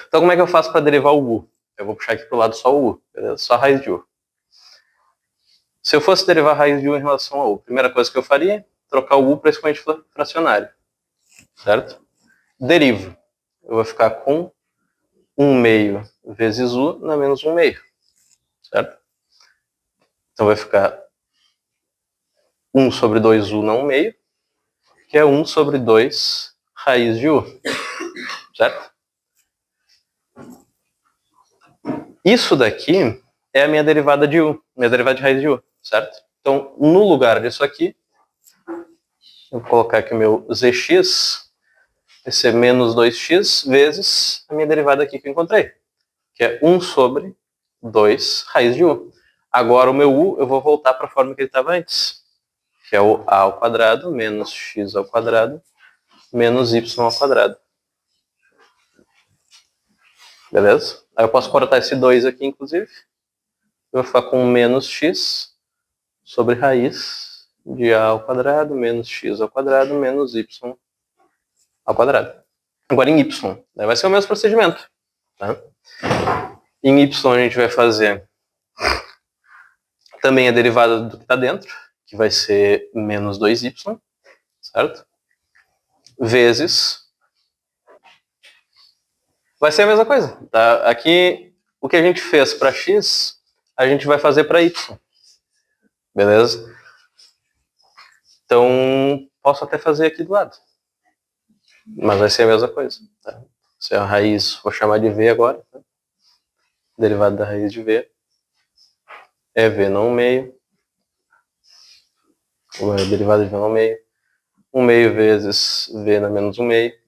Então, como é que eu faço para derivar o u? Eu vou puxar aqui para o lado só o u, beleza? Só a raiz de u. Se eu fosse derivar a raiz de u em relação a u, a primeira coisa que eu faria é trocar o u para expoente fracionário. Certo? Derivo. Eu vou ficar com 1 meio vezes u na menos 1 meio. Certo? Então vai ficar 1 sobre 2u na 1 meio, que é 1 sobre 2 raiz de u. Certo? Isso daqui é a minha derivada de u, minha derivada de raiz de u, certo? Então, no lugar disso aqui, eu vou colocar aqui o meu zx, vai ser menos 2x vezes a minha derivada aqui que eu encontrei, que é 1 sobre 2 raiz de u. Agora o meu u, eu vou voltar para a forma que ele estava antes. que é o a ao quadrado menos x ao quadrado menos y ao quadrado. Beleza? Aí eu posso cortar esse 2 aqui, inclusive. Eu vou ficar com menos x sobre raiz de a ao quadrado menos x ao quadrado menos y ao quadrado. Agora em y, né, vai ser o mesmo procedimento. Tá? Em y a gente vai fazer também a derivada do que está dentro, que vai ser menos 2y, certo? Vezes... Vai ser a mesma coisa. Tá? Aqui, o que a gente fez para x, a gente vai fazer para y. Beleza? Então, posso até fazer aqui do lado. Mas vai ser a mesma coisa. Tá? Se a raiz, vou chamar de v agora. Tá? Derivada da raiz de v é v não 1/2. Derivada de v não 1/2. 1/2 vezes v na menos 1/2.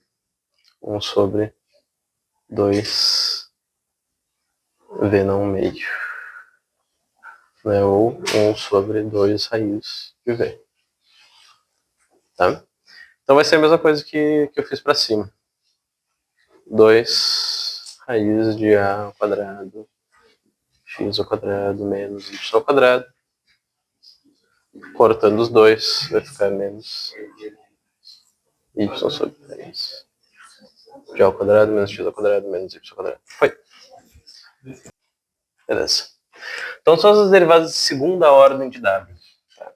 1 sobre 2 v não 1/2. Né? Ou 1 sobre 2 raiz de v. Tá? Então vai ser a mesma coisa que eu fiz para cima. 2 raiz de a ao quadrado x ao quadrado menos y ao quadrado. Cortando os dois, vai ficar menos y sobre 3 de a ao quadrado menos x ao quadrado menos y ao quadrado. Foi. Beleza. Então são as derivadas de segunda ordem de w. Tá?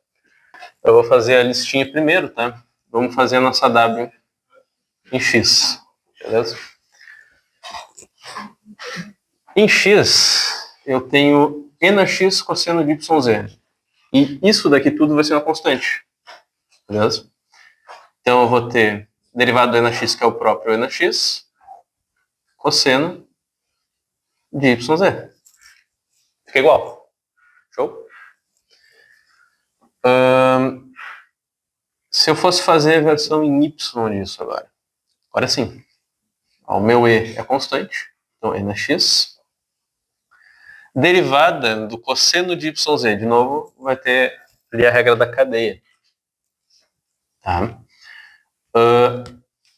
Eu vou fazer a listinha primeiro, tá? Vamos fazer a nossa w em x. Beleza? Em x, eu tenho e na x cosseno de yz. E isso daqui tudo vai ser uma constante. Beleza? Então eu vou ter derivado do e na x, que é o próprio e na x, cosseno de yz. Fica igual. Show? Se eu fosse fazer a versão em y disso agora. Agora sim. O meu e é constante. Então e na x. Derivada do cosseno de yz. De novo, vai ter ali a regra da cadeia. Tá?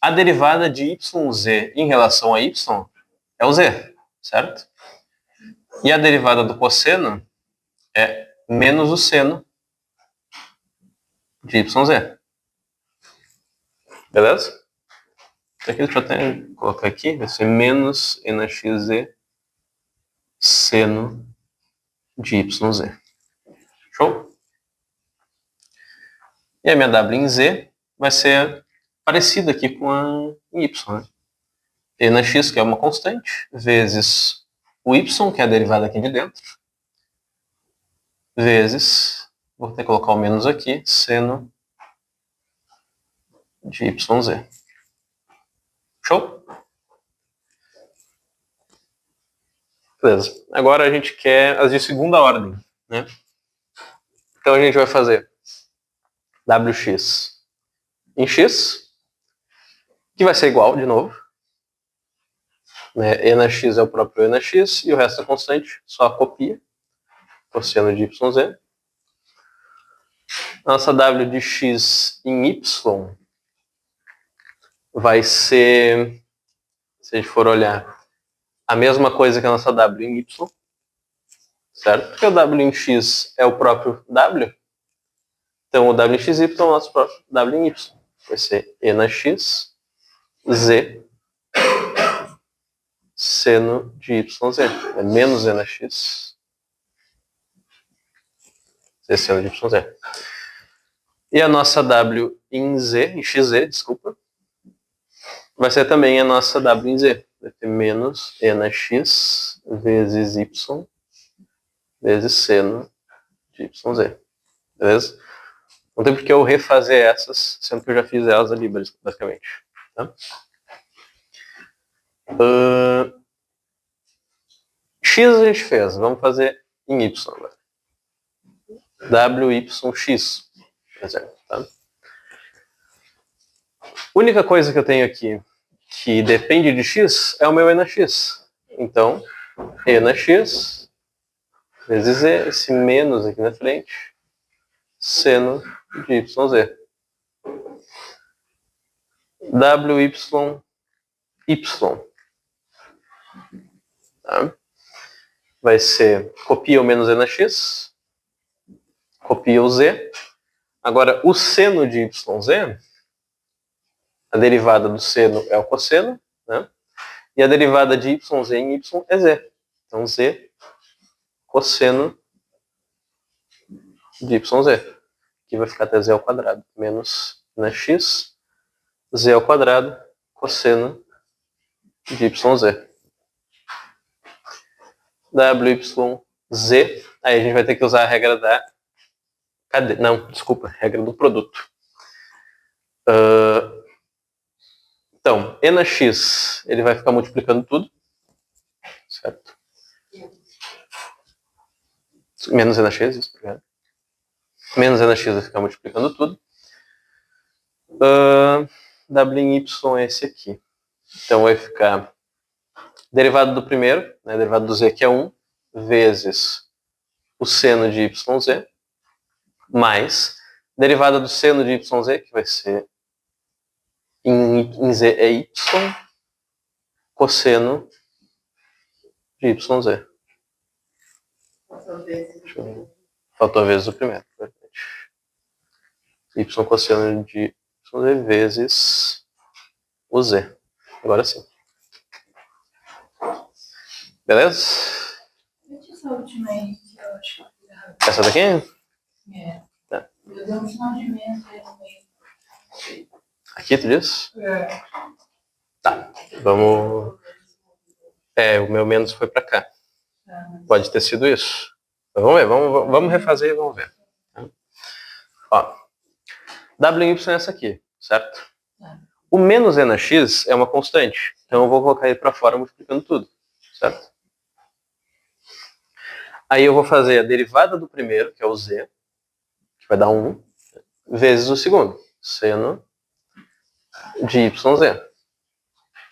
A derivada de yz em relação a y é o z, certo? E a derivada do cosseno é menos o seno de yz. Beleza? Aqui, deixa eu até colocar aqui, vai ser menos e na xz seno de yz. Show? E a minha w em z vai ser parecida aqui com a em y. Né? E na x, que é uma constante, vezes o y, que é a derivada aqui de dentro, vezes, vou ter que colocar o menos aqui, seno de yz. Show? Beleza. Agora a gente quer as de segunda ordem. Né? Então a gente vai fazer wx em x, que vai ser igual, de novo. Né? E na x é o próprio e na x, e o resto é constante, só copia. Cosseno de yz. Nossa w de x em y vai ser, se a gente for olhar, a mesma coisa que a nossa w em y, certo? Porque o w em x é o próprio w, então o w em xy é o nosso próprio w em y. Vai ser e na x, z, seno de yz. É menos e na x, z seno de yz. E a nossa w em z, em xz, desculpa, vai ser também a nossa w em z. Vai ter menos e na x vezes y vezes seno de yz. Beleza? Não tem por que eu refazer essas, sendo que eu já fiz elas ali, basicamente. Tá? X a gente fez, vamos fazer em y agora. wyx, por exemplo. Tá? A única coisa que eu tenho aqui que depende de x é o meu e na x. Então, e na x vezes e, esse menos aqui na frente, seno de YZ. WY, tá? Vai ser copia o menos E na X, copia o Z. Agora, o seno de YZ, a derivada do seno é o cosseno, né? E a derivada de YZ em Y é Z. Então, Z cosseno de YZ. Aqui vai ficar até Z ao quadrado, menos na X, Z ao quadrado, cosseno de YZ. WYZ, aí a gente vai ter que usar a regra da cadeia. Não, desculpa, regra do produto. Então, E na X, ele vai ficar multiplicando tudo, certo? Menos E na X, isso, obrigado. Menos E na X vai ficar multiplicando tudo. W em Y é esse aqui. Então vai ficar derivada do primeiro, né, derivada do Z, que é 1, vezes o seno de YZ, mais derivada do seno de YZ, que vai ser em Z é Y, cosseno de YZ. Faltou vezes o primeiro. Y cosseno de YZ vezes o Z. Agora sim. Beleza? Essa última aí, que eu acho que Essa daqui? é. Tá. Eu dei um sinal de menos aí no meio. Aqui, tu diz? É. Tá. Vamos. O meu menos foi pra cá. Pode ter sido isso. Vamos ver, vamos refazer e vamos ver. Ó, W em Y é essa aqui, certo? O menos E na X é uma constante. Então eu vou colocar ele para fora multiplicando tudo, certo? Aí eu vou fazer a derivada do primeiro, que é o Z, que vai dar 1, vezes o segundo, seno de YZ.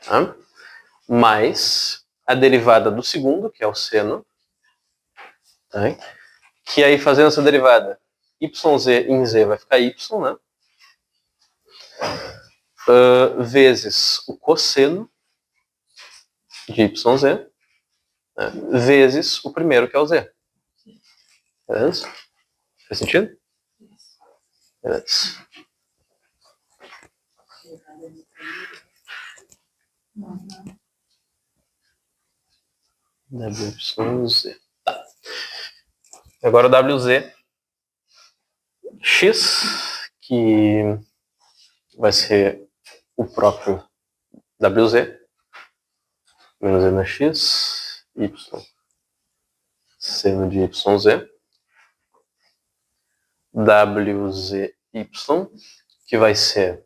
Tá? Mais a derivada do segundo, que é o seno, tá? Que aí fazendo essa derivada, YZ em Z vai ficar Y, né? Vezes o cosseno de YZ, né? Vezes o primeiro, que é o Z. Beleza? Faz sentido? Beleza. WYZ. Tá. Agora o WZ X, que vai ser o próprio WZ, menos E na X, Y, seno de YZ, WZY, que vai ser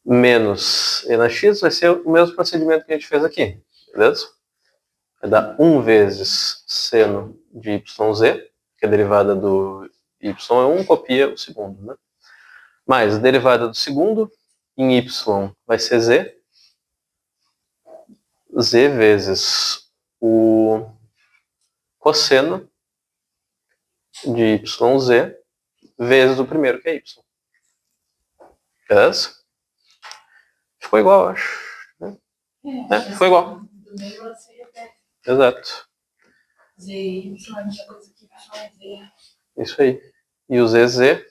menos E na X, vai ser o mesmo procedimento que a gente fez aqui, beleza? Vai dar 1 vezes seno de YZ, que é a derivada do Y é 1, copia o segundo, né? Mais a derivada do segundo, em Y vai ser Z, Z vezes o cosseno de YZ vezes o primeiro, que é Y. Beleza? Ficou igual, acho. Ficou igual. Do meio eu sei até. Exato. Z, Y, a gente já coisa aqui, Z. Isso aí. E o ZZ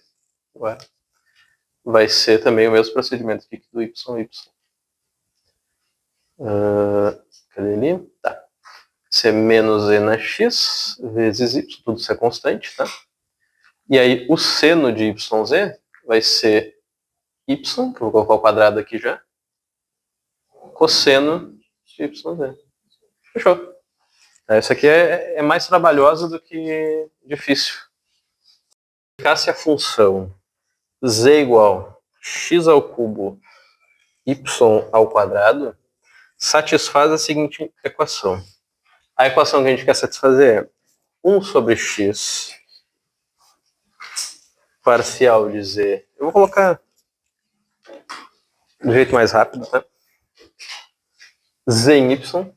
vai ser também o mesmo procedimento aqui do YY. Cadê ele? Tá. Ser menos E na X vezes Y, tudo isso é constante, tá? E aí o seno de YZ vai ser Y, que eu vou colocar o quadrado aqui já, cosseno de YZ. Fechou. Essa aqui é mais trabalhosa do que difícil. Se a função z igual x ao cubo y ao quadrado satisfaz a seguinte equação. A equação que a gente quer satisfazer é 1 sobre x parcial de z. Eu vou colocar do jeito mais rápido, tá? Z em y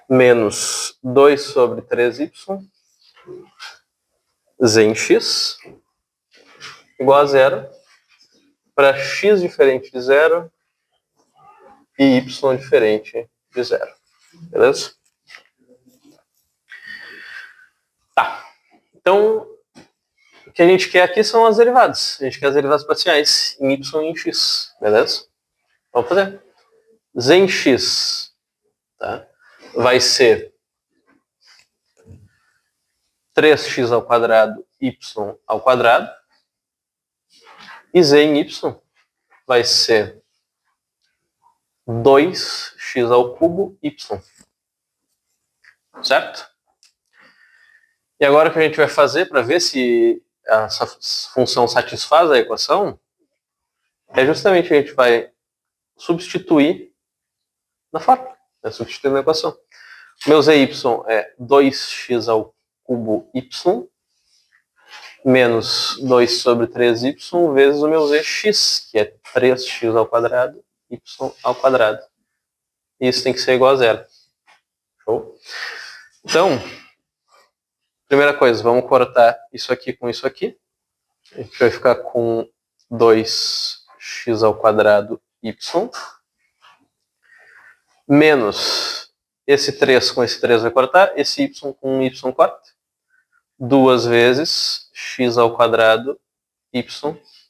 menos 2 sobre 3y z em x igual a zero para x diferente de zero e y diferente de zero. Beleza? Tá. Então, o que a gente quer aqui são as derivadas. A gente quer as derivadas parciais em y e em x. Beleza? Vamos fazer. Z em x, tá? Vai ser 3x ao quadrado y ao quadrado. E z em y vai ser 2x ao cubo y. Certo? E agora o que a gente vai fazer para ver se essa função satisfaz a equação é justamente a gente vai substituir na fórmula. Substituir na equação. Meu zy é 2x ao cubo y menos 2 sobre 3y vezes o meu zx, que é 3x ao quadrado, y ao quadrado. E isso tem que ser igual a zero. Show? Então, primeira coisa, vamos cortar isso aqui com isso aqui. A gente vai ficar com 2x ao quadrado y menos esse 3 com esse 3 vai cortar, esse y com y corta. 2 vezes x ao quadrado y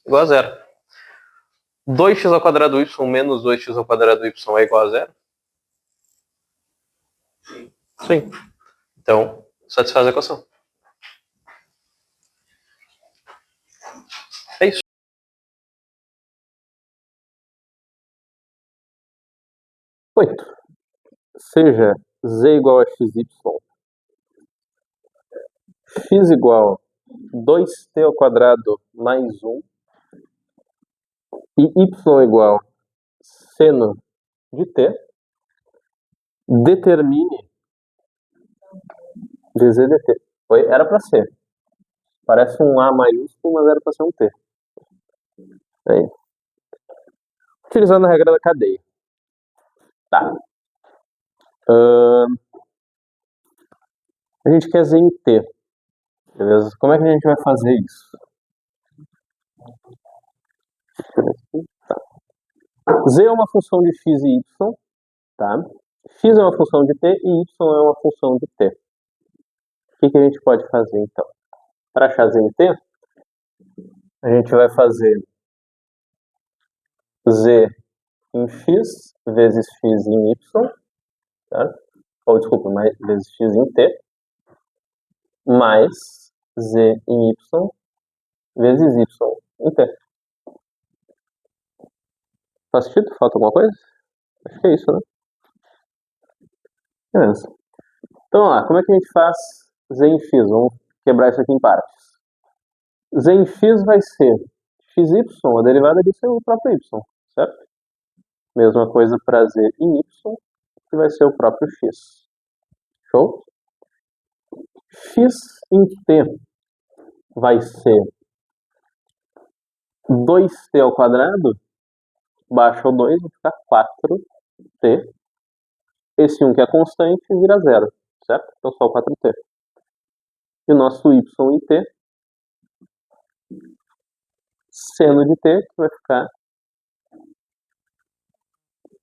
igual a zero. 2x ao quadrado y menos 2x ao quadrado y é igual a zero? Sim. Então, satisfaz a equação. É isso. Oito. Seja z igual a xy, x igual 2t ao quadrado mais 1 e y igual seno de t, determine dz dt. Era para ser. Parece um A maiúsculo, mas era para ser um T. Aí. Utilizando a regra da cadeia. Tá. A gente quer z em t. Beleza? Como é que a gente vai fazer isso? Tá. Z é uma função de x e y. Tá? X é uma função de t e y é uma função de t. O que a gente pode fazer, então? Para achar z em t, a gente vai fazer z em x vezes x em y, certo? Ou, desculpa, vezes x em t, mais z em y vezes y em t. Faz sentido? Falta alguma coisa? Acho que é isso, né? Beleza. Então, lá, como é que a gente faz z em x? Vamos quebrar isso aqui em partes. Z em x vai ser xy, a derivada disso é o próprio y, certo? Mesma coisa para z em y, que vai ser o próprio x. Show? X em t vai ser 2t ao quadrado, baixa o 2, vai ficar 4t. Esse 1 que é constante vira zero, certo? Então só 4t. E o nosso y em t, seno de t, que vai ficar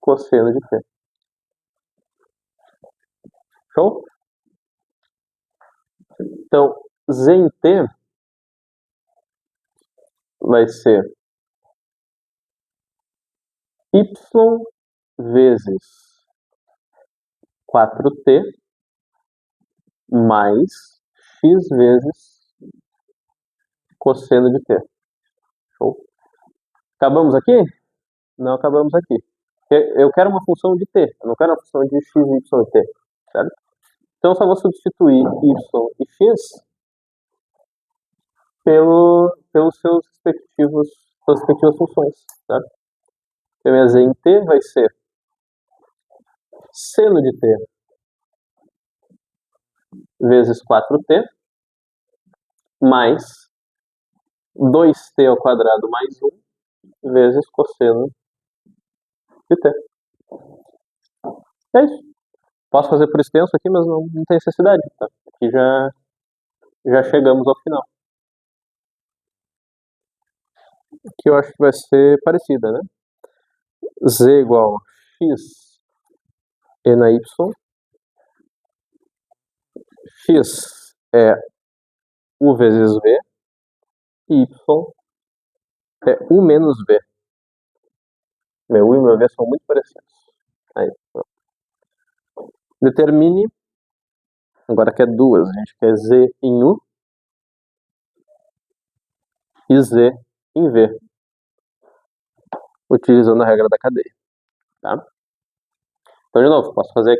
cosseno de t. Show? Então, z em t vai ser y vezes 4t mais x vezes cosseno de t. Show? Acabamos aqui? Não acabamos aqui. Eu quero uma função de t, eu não quero uma função de x, y e t, certo? Então eu só vou substituir y e x pelos seus respectivas funções, certo? Então minha z em t vai ser seno de t vezes 4t mais 2t ao quadrado mais 1 vezes cosseno de t. É isso. Posso fazer por extenso aqui, mas não tem necessidade. Tá? Aqui já chegamos ao final. que eu acho que vai ser parecida, né? Z igual a x e na y. X é u vezes v, e y é u menos v. Meu u e meu v são muito parecidos. Aí, pronto. Determine, agora quer duas, a gente quer z em u e z em v, utilizando a regra da cadeia. Tá? Então, de novo, posso fazer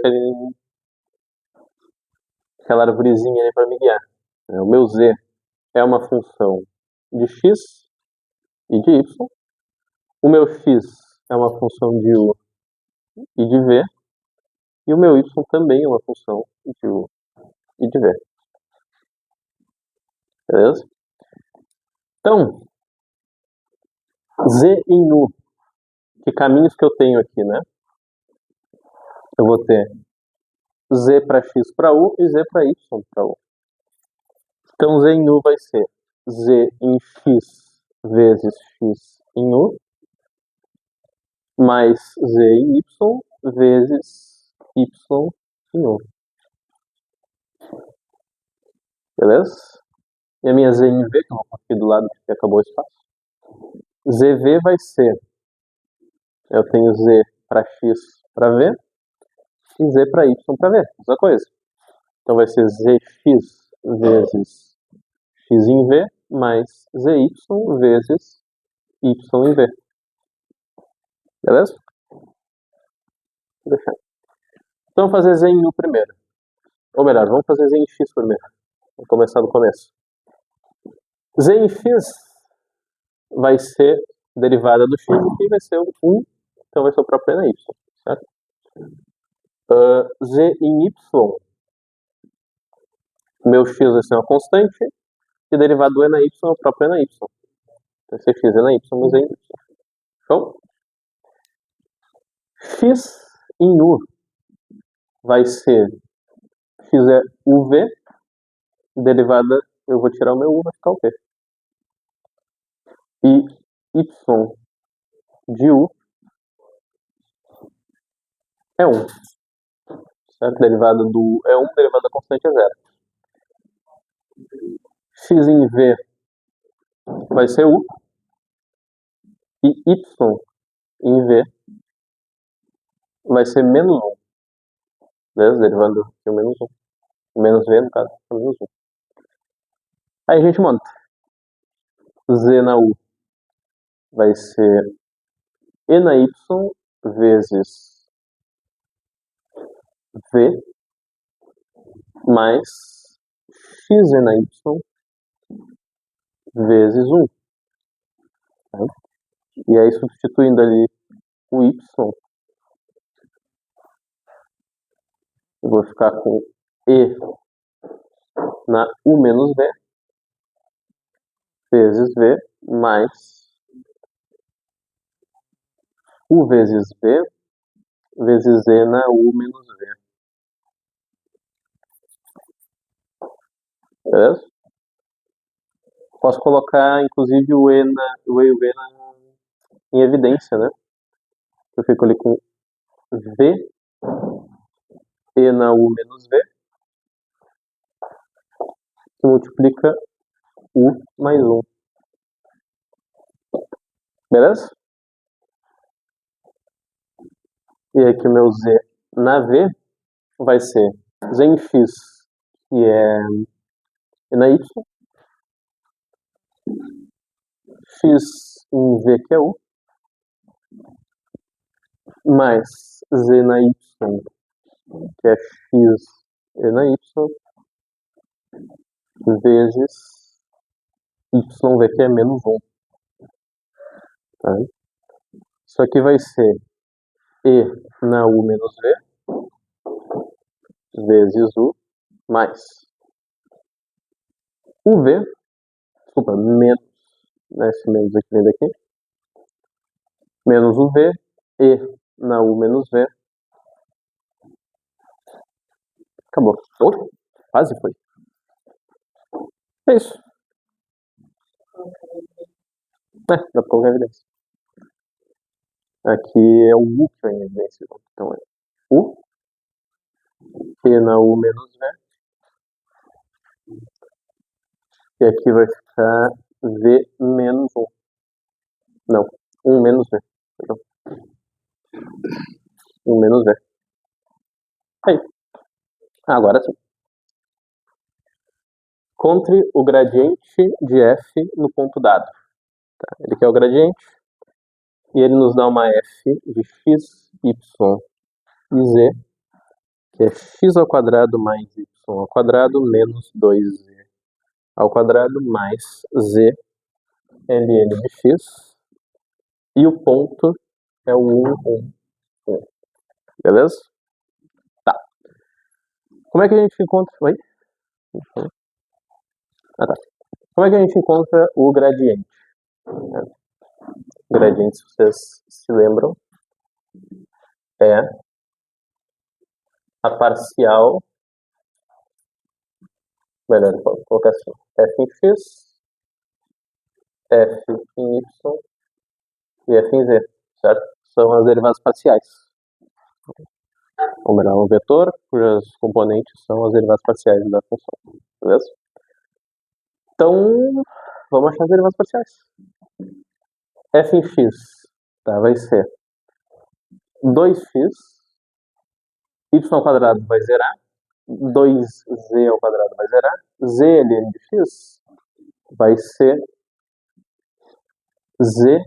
aquela arvorezinha aí para me guiar. O meu z é uma função de x e de y. O meu x é uma função de u e de v. E o meu y também é uma função de u e de v. Beleza? Então, z em u. Que caminhos que eu tenho aqui, né? Eu vou ter z para x para u e z para y para u. Então, z em u vai ser z em x vezes x em u, mais z em y vezes y em u. Beleza? E a minha z em v, que eu vou pôr aqui do lado porque acabou o espaço. zv vai ser, eu tenho z para x para v e z para y para v, mesma coisa. Então vai ser zx vezes x em v mais zy vezes y em v. Beleza? Vou deixar. Então vamos fazer z em u primeiro. Ou melhor, vamos fazer z em x primeiro. Vamos começar do começo. Z em x vai ser derivada do x aqui, vai ser o 1, então vai ser o próprio e na y, certo? Z em y, o meu x vai ser uma constante, e derivado do e na y é o próprio e na y. Vai ser x e na y, mas em y. Show? X em u vai ser, x é uv, derivada, eu vou tirar o meu u, vai ficar o v. E y de u é 1. Certo? Derivada do é 1, derivada da constante é 0. X em v vai ser u. E y em v vai ser menos 1. Beleza? Derivando de menos 1. Menos v, no caso, é menos 1. Aí a gente monta. Z na u vai ser e na y vezes v mais x e na y vezes 1. Tá? E aí, substituindo ali o y, eu vou ficar com e na u menos v vezes v mais u vezes v vezes e na u menos v. Beleza? Posso colocar, inclusive, o e e o v em evidência, né? Eu fico ali com v e na u menos v, que multiplica u mais 1. Beleza? E aqui o meu z na v vai ser z em x, que é e na y, x em v, que é u, mais z na y, que é x e na y, vezes yv, que é menos 1. Tá? Isso aqui vai ser e na u menos v vezes u mais uv, desculpa, menos, né, esse menos aqui vem daqui, menos uv e na u menos v. Acabou. Oh, quase foi. É isso. Dá pra colocar evidência. Aqui é o U que vai em evidência. Então é U, P na U menos V. E aqui vai ficar V menos 1. Não, 1 menos V. Perdão. 1 menos V. Aí. Agora sim. Encontre o gradiente de f no ponto dado. Tá? Ele quer o gradiente e ele nos dá uma f de x, y e z, que é x ao quadrado mais y ao quadrado menos 2z ao quadrado mais z ln de x. E o ponto é o 1, 1, 1. Beleza? Tá. Como é que a gente encontra... Oi? Ah, tá. Como é que a gente encontra o gradiente? O gradiente, se vocês se lembram, é a parcial... Melhor, vou colocar assim. F em x, F em y e F em z, certo? São as derivadas parciais. Ou melhor, um vetor cujos componentes são as derivadas parciais da função. Beleza? Então, vamos achar as derivadas parciais. F em x, tá, vai ser 2x, y ao quadrado vai zerar, 2z ao quadrado vai zerar, z ln de x vai ser z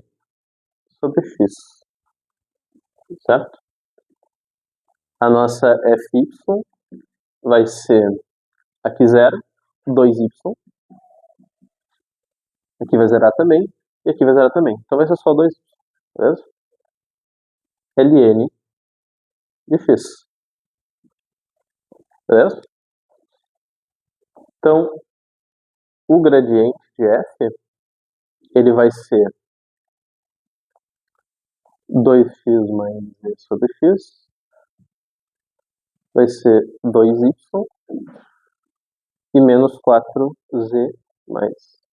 sobre x, certo? A nossa fy vai ser aqui zero, 2y, aqui vai zerar também, e aqui vai zerar também. Então vai ser só 2y, beleza? ln de x, beleza? Então, o gradiente de f, ele vai ser 2x mais z sobre x, vai ser 2y e menos 4z mais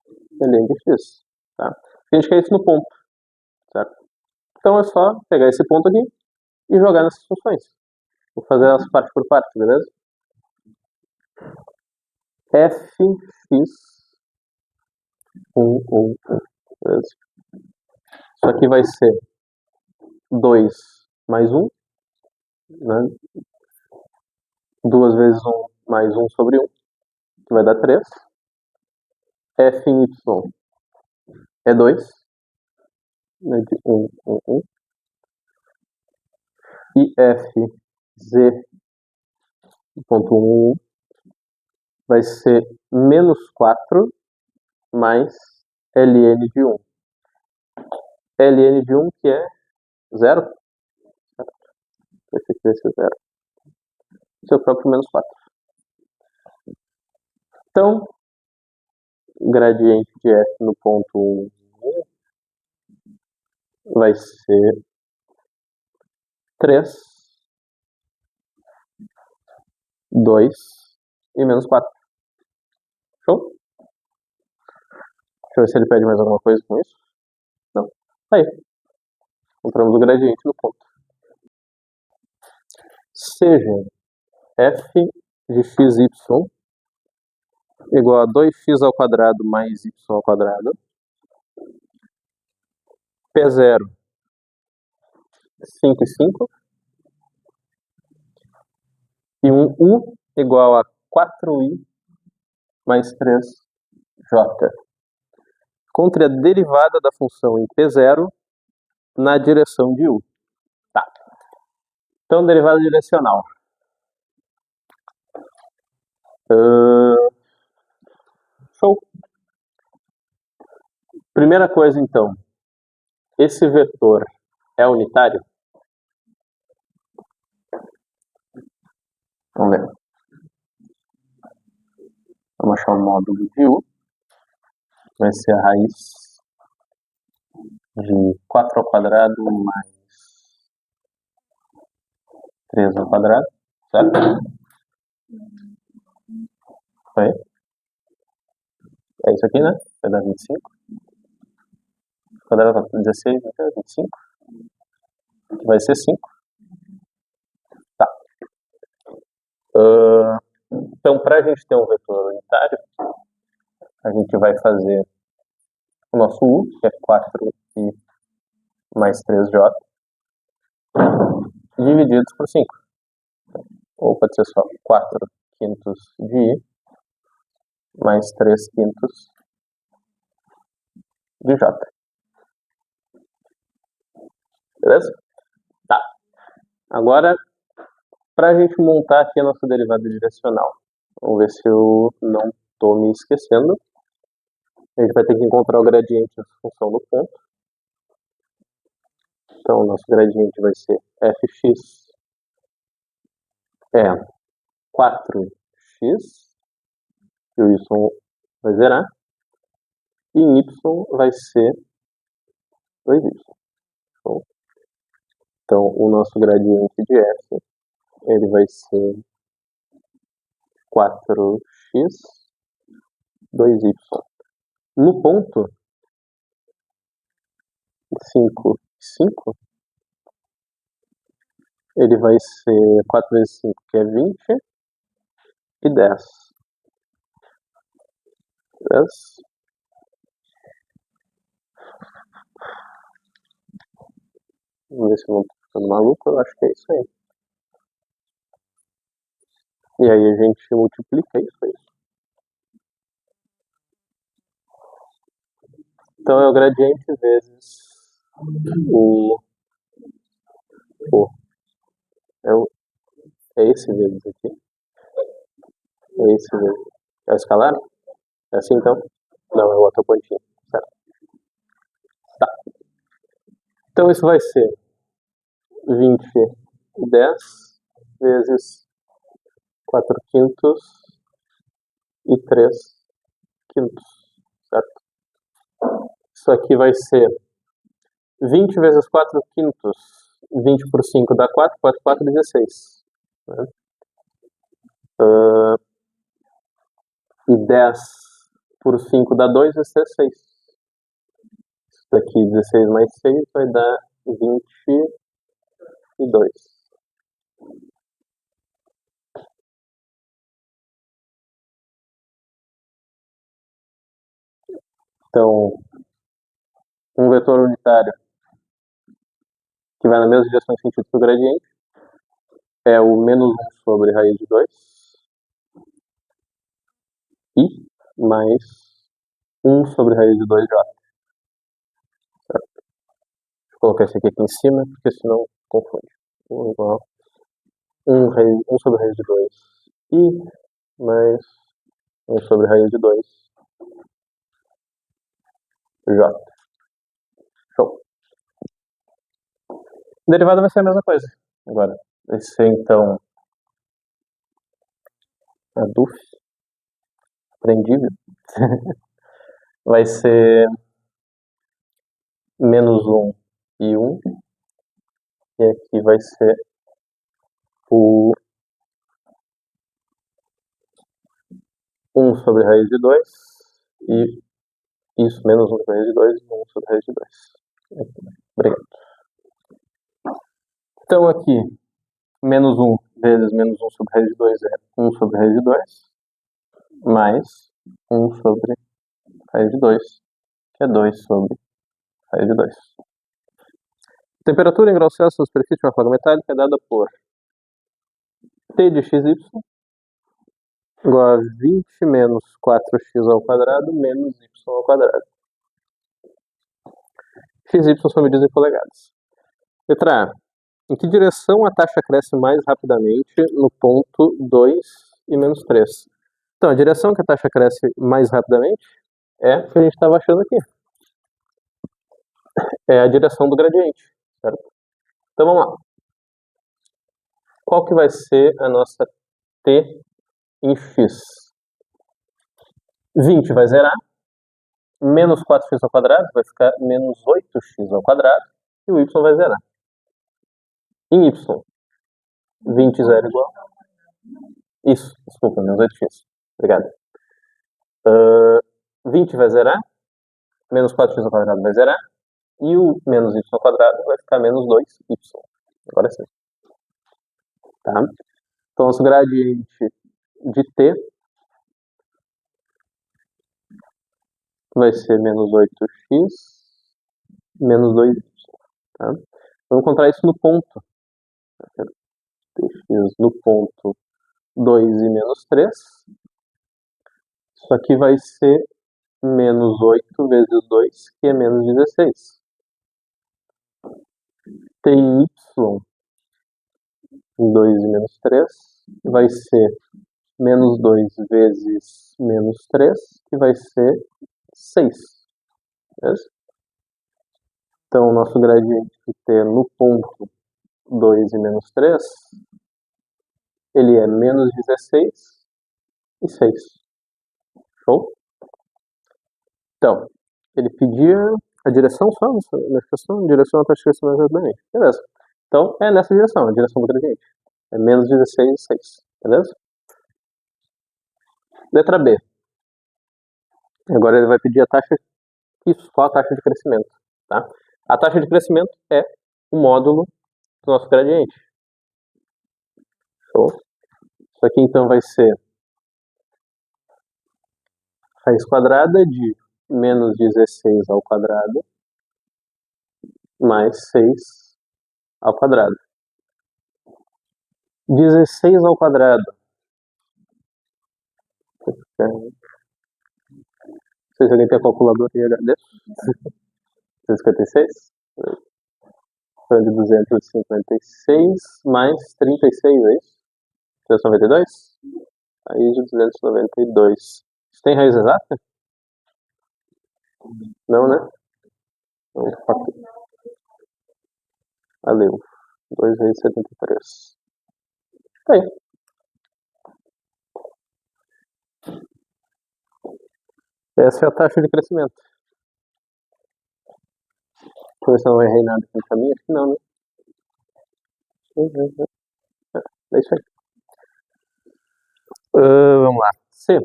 ln de x, tá? A gente quer isso no ponto, certo? Então é só pegar esse ponto aqui e jogar nessas funções. Vou fazer elas parte por parte, beleza? Fx 1, 1, 1, beleza? Isso aqui vai ser 2 mais 1, né? 2 vezes 1 mais 1 sobre 1, que vai dar 3. F em y é 2, né, de 1, 1, 1. E f z ponto 1, 1 vai ser menos 4 mais ln de 1. ln de 1 que é 0. Esse aqui vai ser 0. Esse é o próprio menos 4. Então, o gradiente de f no ponto 1, 1 vai ser 3, 2 e menos 4. Show? Deixa eu ver se ele pede mais alguma coisa com isso. Não. Aí. Encontramos o gradiente no ponto. Seja f de xy igual a 2x ao quadrado mais y ao quadrado, P0, 5 e 5, e um U igual a 4i mais 3j. Encontre a derivada da função em P0 na direção de U. Tá. Então, derivada direcional. Show. Primeira coisa, então. Esse vetor é unitário? Vamos ver. Vamos achar o módulo de U. Vai ser a raiz de 4 ao quadrado mais 3 ao quadrado, certo? Foi? É isso aqui, né? Vai dar 25. quadrado 16, 25. Que vai ser 5. Tá. Então, para a gente ter um vetor unitário, a gente vai fazer o nosso U, que é 4i mais 3j, divididos por 5. Ou pode ser só 4 quintos de i mais 3 quintos de j. Beleza? Tá. Agora, para a gente montar aqui a nossa derivada direcional, vamos ver se eu não estou me esquecendo. A gente vai ter que encontrar o gradiente da função do ponto. Então, o nosso gradiente vai ser fx é 4x, e o y vai zerar, e em y vai ser 2y. Então, o nosso gradiente de f ele vai ser 4x, 2y. No ponto 5, 5, ele vai ser 4 vezes 5, que é 20, e 10. Beleza? Vamos ver se eu não estou ficando maluco, eu acho que é isso aí. E aí a gente multiplica isso. Então é o gradiente vezes é esse vezes aqui. É esse vezes. É o escalar? É assim então? Não, é o outro pontinho. Certo. Tá. Então isso vai ser 20 e 10 vezes 4 quintos e 3 quintos. Certo? Isso aqui vai ser 20 vezes 4 quintos. 20 por 5 dá 4, 4, 4, 16. Né? E 10 por 5 dá 2, vezes 3, 6. Isso daqui, 16 mais 6, vai dar 22. Então, um vetor unitário que vai na mesma direção em sentido do gradiente é o menos 1 sobre raiz de 2 i mais 1 sobre raiz de 2j. Certo? Vou colocar esse aqui em cima, porque senão confunde. 1 igual 1 sobre raiz de 2 i mais 1 sobre raiz de 2 j. Show. A derivada vai ser a mesma coisa. Agora, vai ser então a DUF, aprendível, vai ser menos 1 e 1, e aqui vai ser o 1 sobre raiz de 2, e isso, menos 1 sobre raiz de 2 e 1 sobre raiz de 2. Obrigado. Então aqui, menos 1 vezes menos 1 sobre raiz de 2 é 1 sobre raiz de 2, mais 1 sobre raiz de 2, que é 2 sobre raiz de 2. Temperatura em grau Celsius da superfície de uma placa metálica é dada por T de xy igual a 20 menos 4x ao quadrado menos y ao quadrado. Xy são medidas em polegadas. Letra A. Em que direção a taxa cresce mais rapidamente no ponto 2 e menos 3? Então, a direção que a taxa cresce mais rapidamente é o que a gente estava achando aqui. É a direção do gradiente, certo? Então, vamos lá. Qual que vai ser a nossa T em x? 20 vai zerar. Menos 4x ao quadrado vai ficar menos 8x ao quadrado. E o y vai zerar. Em y, 20 zero igual. Isso, desculpa, menos 8x. Obrigado. 20 vai zerar. Menos 4x ao quadrado vai zerar. E o menos y quadrado vai ficar menos 2y. Agora sim. Tá? Então, nosso gradiente de t vai ser menos 8x menos 2y. Tá? Vamos encontrar isso no ponto. Tx no ponto 2 e menos 3. Isso aqui vai ser menos 8 vezes 2, que é menos 16. Ty em 2 e menos 3 vai ser menos 2 vezes menos 3, que vai ser 6. Beleza? Então, o nosso gradiente de t no ponto 2 e menos 3, ele é menos 16 e 6. Show? Então, ele pedia a direção só nessa questão, direção à taxa de crescimento exatamente. Beleza. Então, é nessa direção, a direção do gradiente. É menos 16 e 6. Beleza? Letra B. Agora ele vai pedir a taxa, isso, só a taxa de crescimento. Tá? A taxa de crescimento é o módulo do nosso gradiente. Show? Isso aqui então vai ser raiz quadrada de menos 16 ao quadrado mais 6 ao quadrado. 16 ao quadrado. Não sei se alguém tem a calculadora e agradeço. 156? Então, de 256 mais 36, é isso? 292? Raiz de 292. Isso tem raiz exata? Não, né? Valeu. 2 vezes 73. Aí. Essa é a taxa de crescimento. Deixa eu ver se eu não errei nada aqui no caminho. Acho que não, né? É isso aí. Vamos lá. C.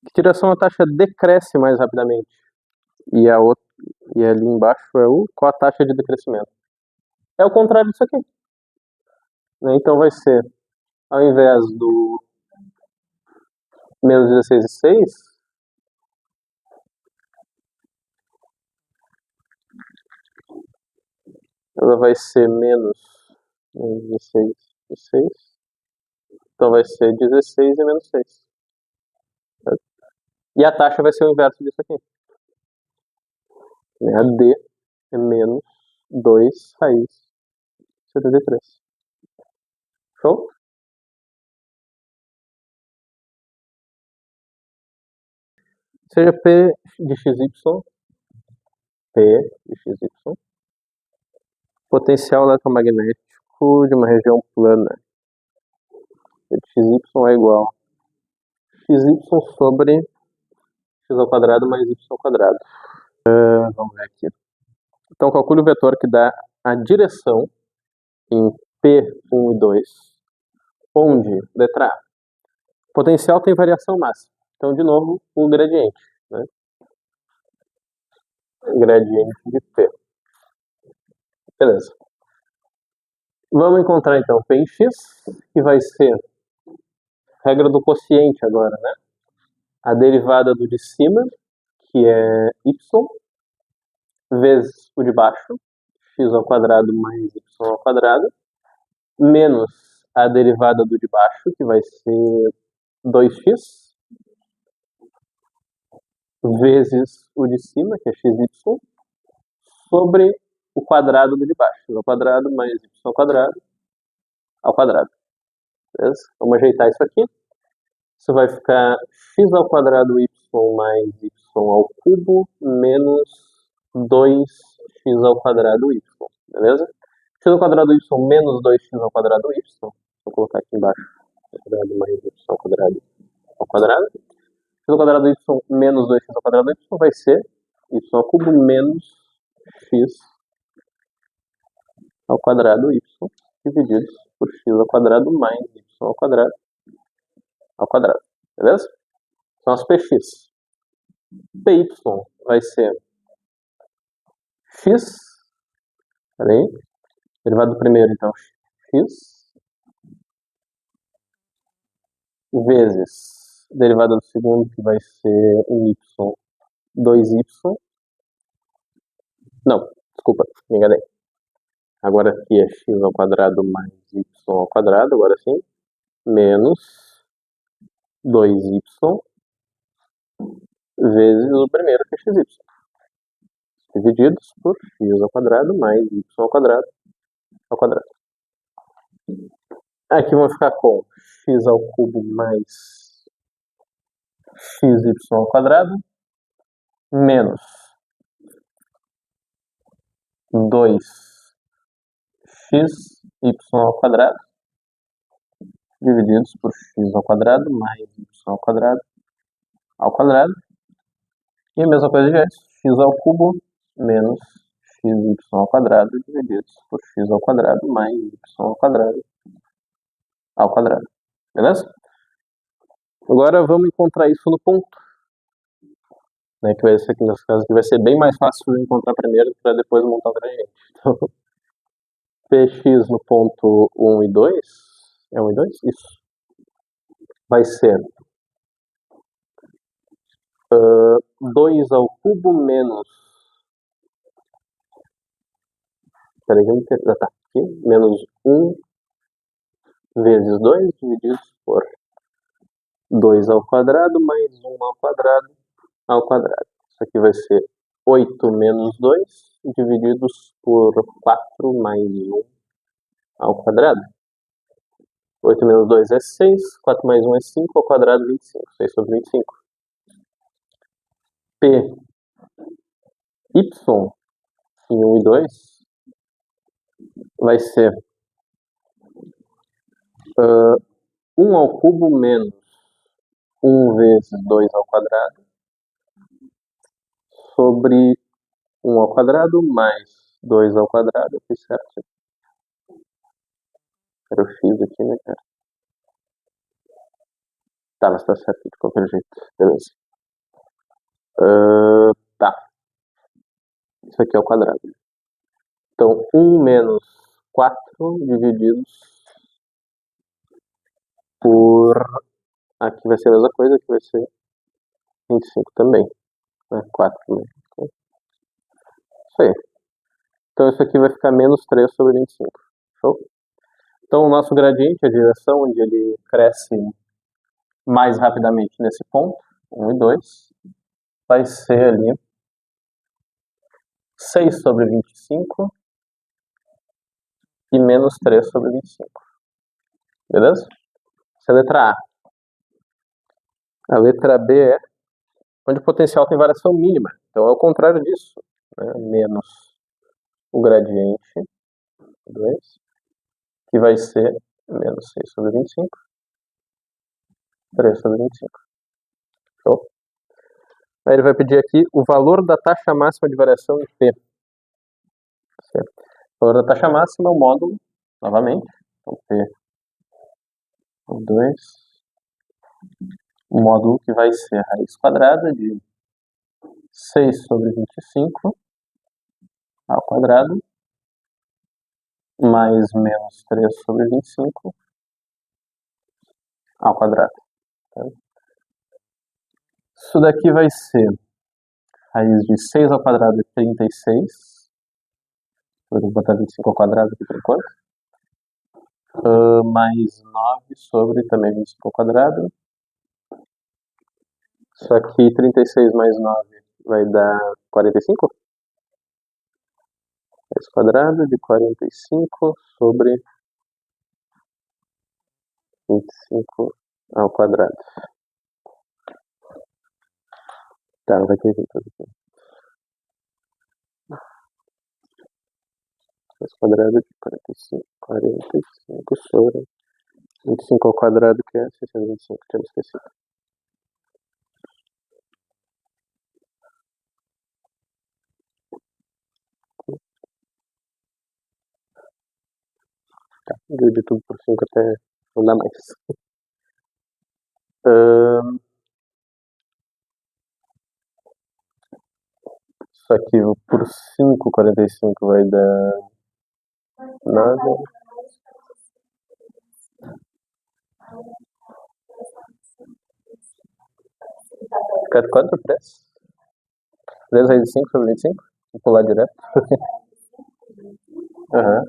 Que direção a taxa decresce mais rapidamente? E ali embaixo é qual a taxa de decrescimento? É o contrário disso aqui. Então vai ser, ao invés do menos 16 e 6, ela vai ser menos 16 e 6. Então vai ser 16 e menos 6. Certo? E a taxa vai ser o inverso disso aqui. A D é menos 2 raiz de 73. Show? Seja P de xy, P de xy, potencial eletromagnético de uma região plana. P de xy é igual a xy sobre x ao quadrado mais y ao quadrado. Vamos ver aqui. Então, calcule o vetor que dá a direção em P1 e 2, onde, letra A, o potencial tem variação máxima. Então, de novo, o gradiente. Né? Gradiente de P. Beleza. Vamos encontrar, então, P em x, que vai ser regra do quociente agora, né? A derivada do de cima, que é y, vezes o de baixo, x ao quadrado mais y ao quadrado, menos a derivada do de baixo, que vai ser 2x, vezes o de cima, que é xy, sobre o quadrado do de baixo, x ao quadrado mais y ao quadrado. Beleza? Vamos ajeitar isso aqui. Isso vai ficar x ao quadrado y mais y ao cubo menos 2x ao quadrado y. Beleza? X ao quadrado y menos 2x ao quadrado y. Vou colocar aqui embaixo. Quadrado mais y ao quadrado ao quadrado. X ao quadrado y menos 2x ao quadrado y vai ser y ao cubo menos x ao quadrado y dividido por x ao quadrado mais y ao quadrado. Beleza? São as px. PY vai ser x, peraí, derivado do primeiro, então, x, vezes derivada do segundo, que vai ser y, 2y, não, desculpa, me enganei. Agora aqui é x ao quadrado mais y ao quadrado, agora sim, menos 2y vezes o primeiro, que é xy, divididos por x ao quadrado mais y ao quadrado. Aqui vamos ficar com x ao cubo mais xy ao quadrado menos 2xy ao quadrado divididos por x ao quadrado mais y ao quadrado. E a mesma coisa de antes, x ao cubo menos xy ao quadrado divididos por x ao quadrado mais y ao quadrado. Beleza? Agora vamos encontrar isso no ponto. Né, que vai ser aqui nesse caso, que vai ser bem mais fácil de encontrar primeiro para depois montar o gradiente. Então, px no ponto 1 e 2, é 1 e 2? Isso. Vai ser 2 ao cubo menos... Peraí, tá, aqui. Menos 1 vezes 2 divididos por 2 ao quadrado mais 1 ao quadrado. Isso aqui vai ser 8 menos 2 divididos por 4 mais 1 ao quadrado. 8 menos 2 é 6, 4 mais 1 é 5, ao quadrado 25, 6 sobre 25. P, y, em 1 e 2, vai ser 1 ao cubo menos 1 vezes 2 ao quadrado sobre 1 ao quadrado mais 2 ao quadrado, aqui certo? Era o x aqui, né, cara? Tá, mas tá certo de qualquer jeito, beleza. Tá. Isso aqui é o quadrado. Então, 1 menos 4 divididos por... Aqui vai ser a mesma coisa, aqui vai ser 25 também. Né? 4 também. Isso aí. Então, isso aqui vai ficar menos 3 sobre 25. Show? Então, o nosso gradiente, a direção onde ele cresce mais rapidamente nesse ponto, 1 e 2, vai ser ali 6 sobre 25 e menos 3 sobre 25. Beleza? Essa é a letra A. A letra B é onde o potencial tem variação mínima. Então, é o contrário disso. Né? Menos o gradiente, 2, que vai ser menos 6 sobre 25, 3 sobre 25. Show? Aí ele vai pedir aqui o valor da taxa máxima de variação em P. Certo? O valor da taxa máxima é o módulo, novamente. Então, P, 2, o módulo que vai ser a raiz quadrada de 6 sobre 25 ao quadrado, mais menos 3 sobre 25 ao quadrado. Tá? Isso daqui vai ser raiz de 6 ao quadrado é 36. Vou botar 25 ao quadrado aqui por enquanto. Mais 9 sobre também 25 ao quadrado. Só que 36 mais 9 vai dar 45? Raiz quadrada de 45 sobre 25 ao quadrado. Tá, não vai ter aqui tudo aqui. Raiz quadrada de 45 sobre 25 ao quadrado, que é 625, tinha me esquecido. Tá, dividi tudo por 5 até não dar mais. Isso aqui por 5,45 vai dar nada. Fica quanto? 3? 3 raiz de 5 sobre 25? Vou pular direto. Aham.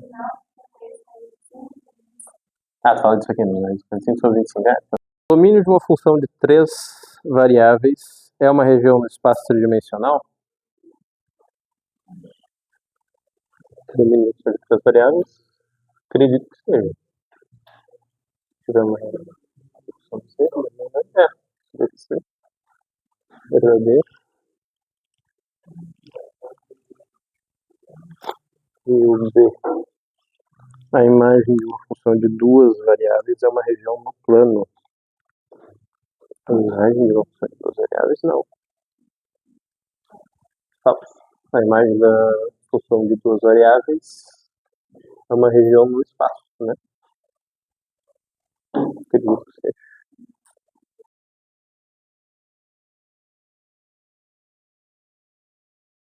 Fala disso aqui, né? 25 sobre 25. O domínio de uma função de 3 variáveis é uma região no espaço tridimensional? Domínio de 3 variáveis? Acredito que seja. Tiramos a função C, deve ser verdadeiro. E o B. A imagem de uma função de 2 variáveis é uma região no plano. A imagem de uma função de 2 variáveis, não. Falso. A imagem da função de 2 variáveis é uma região no espaço, né? Acredito que seja.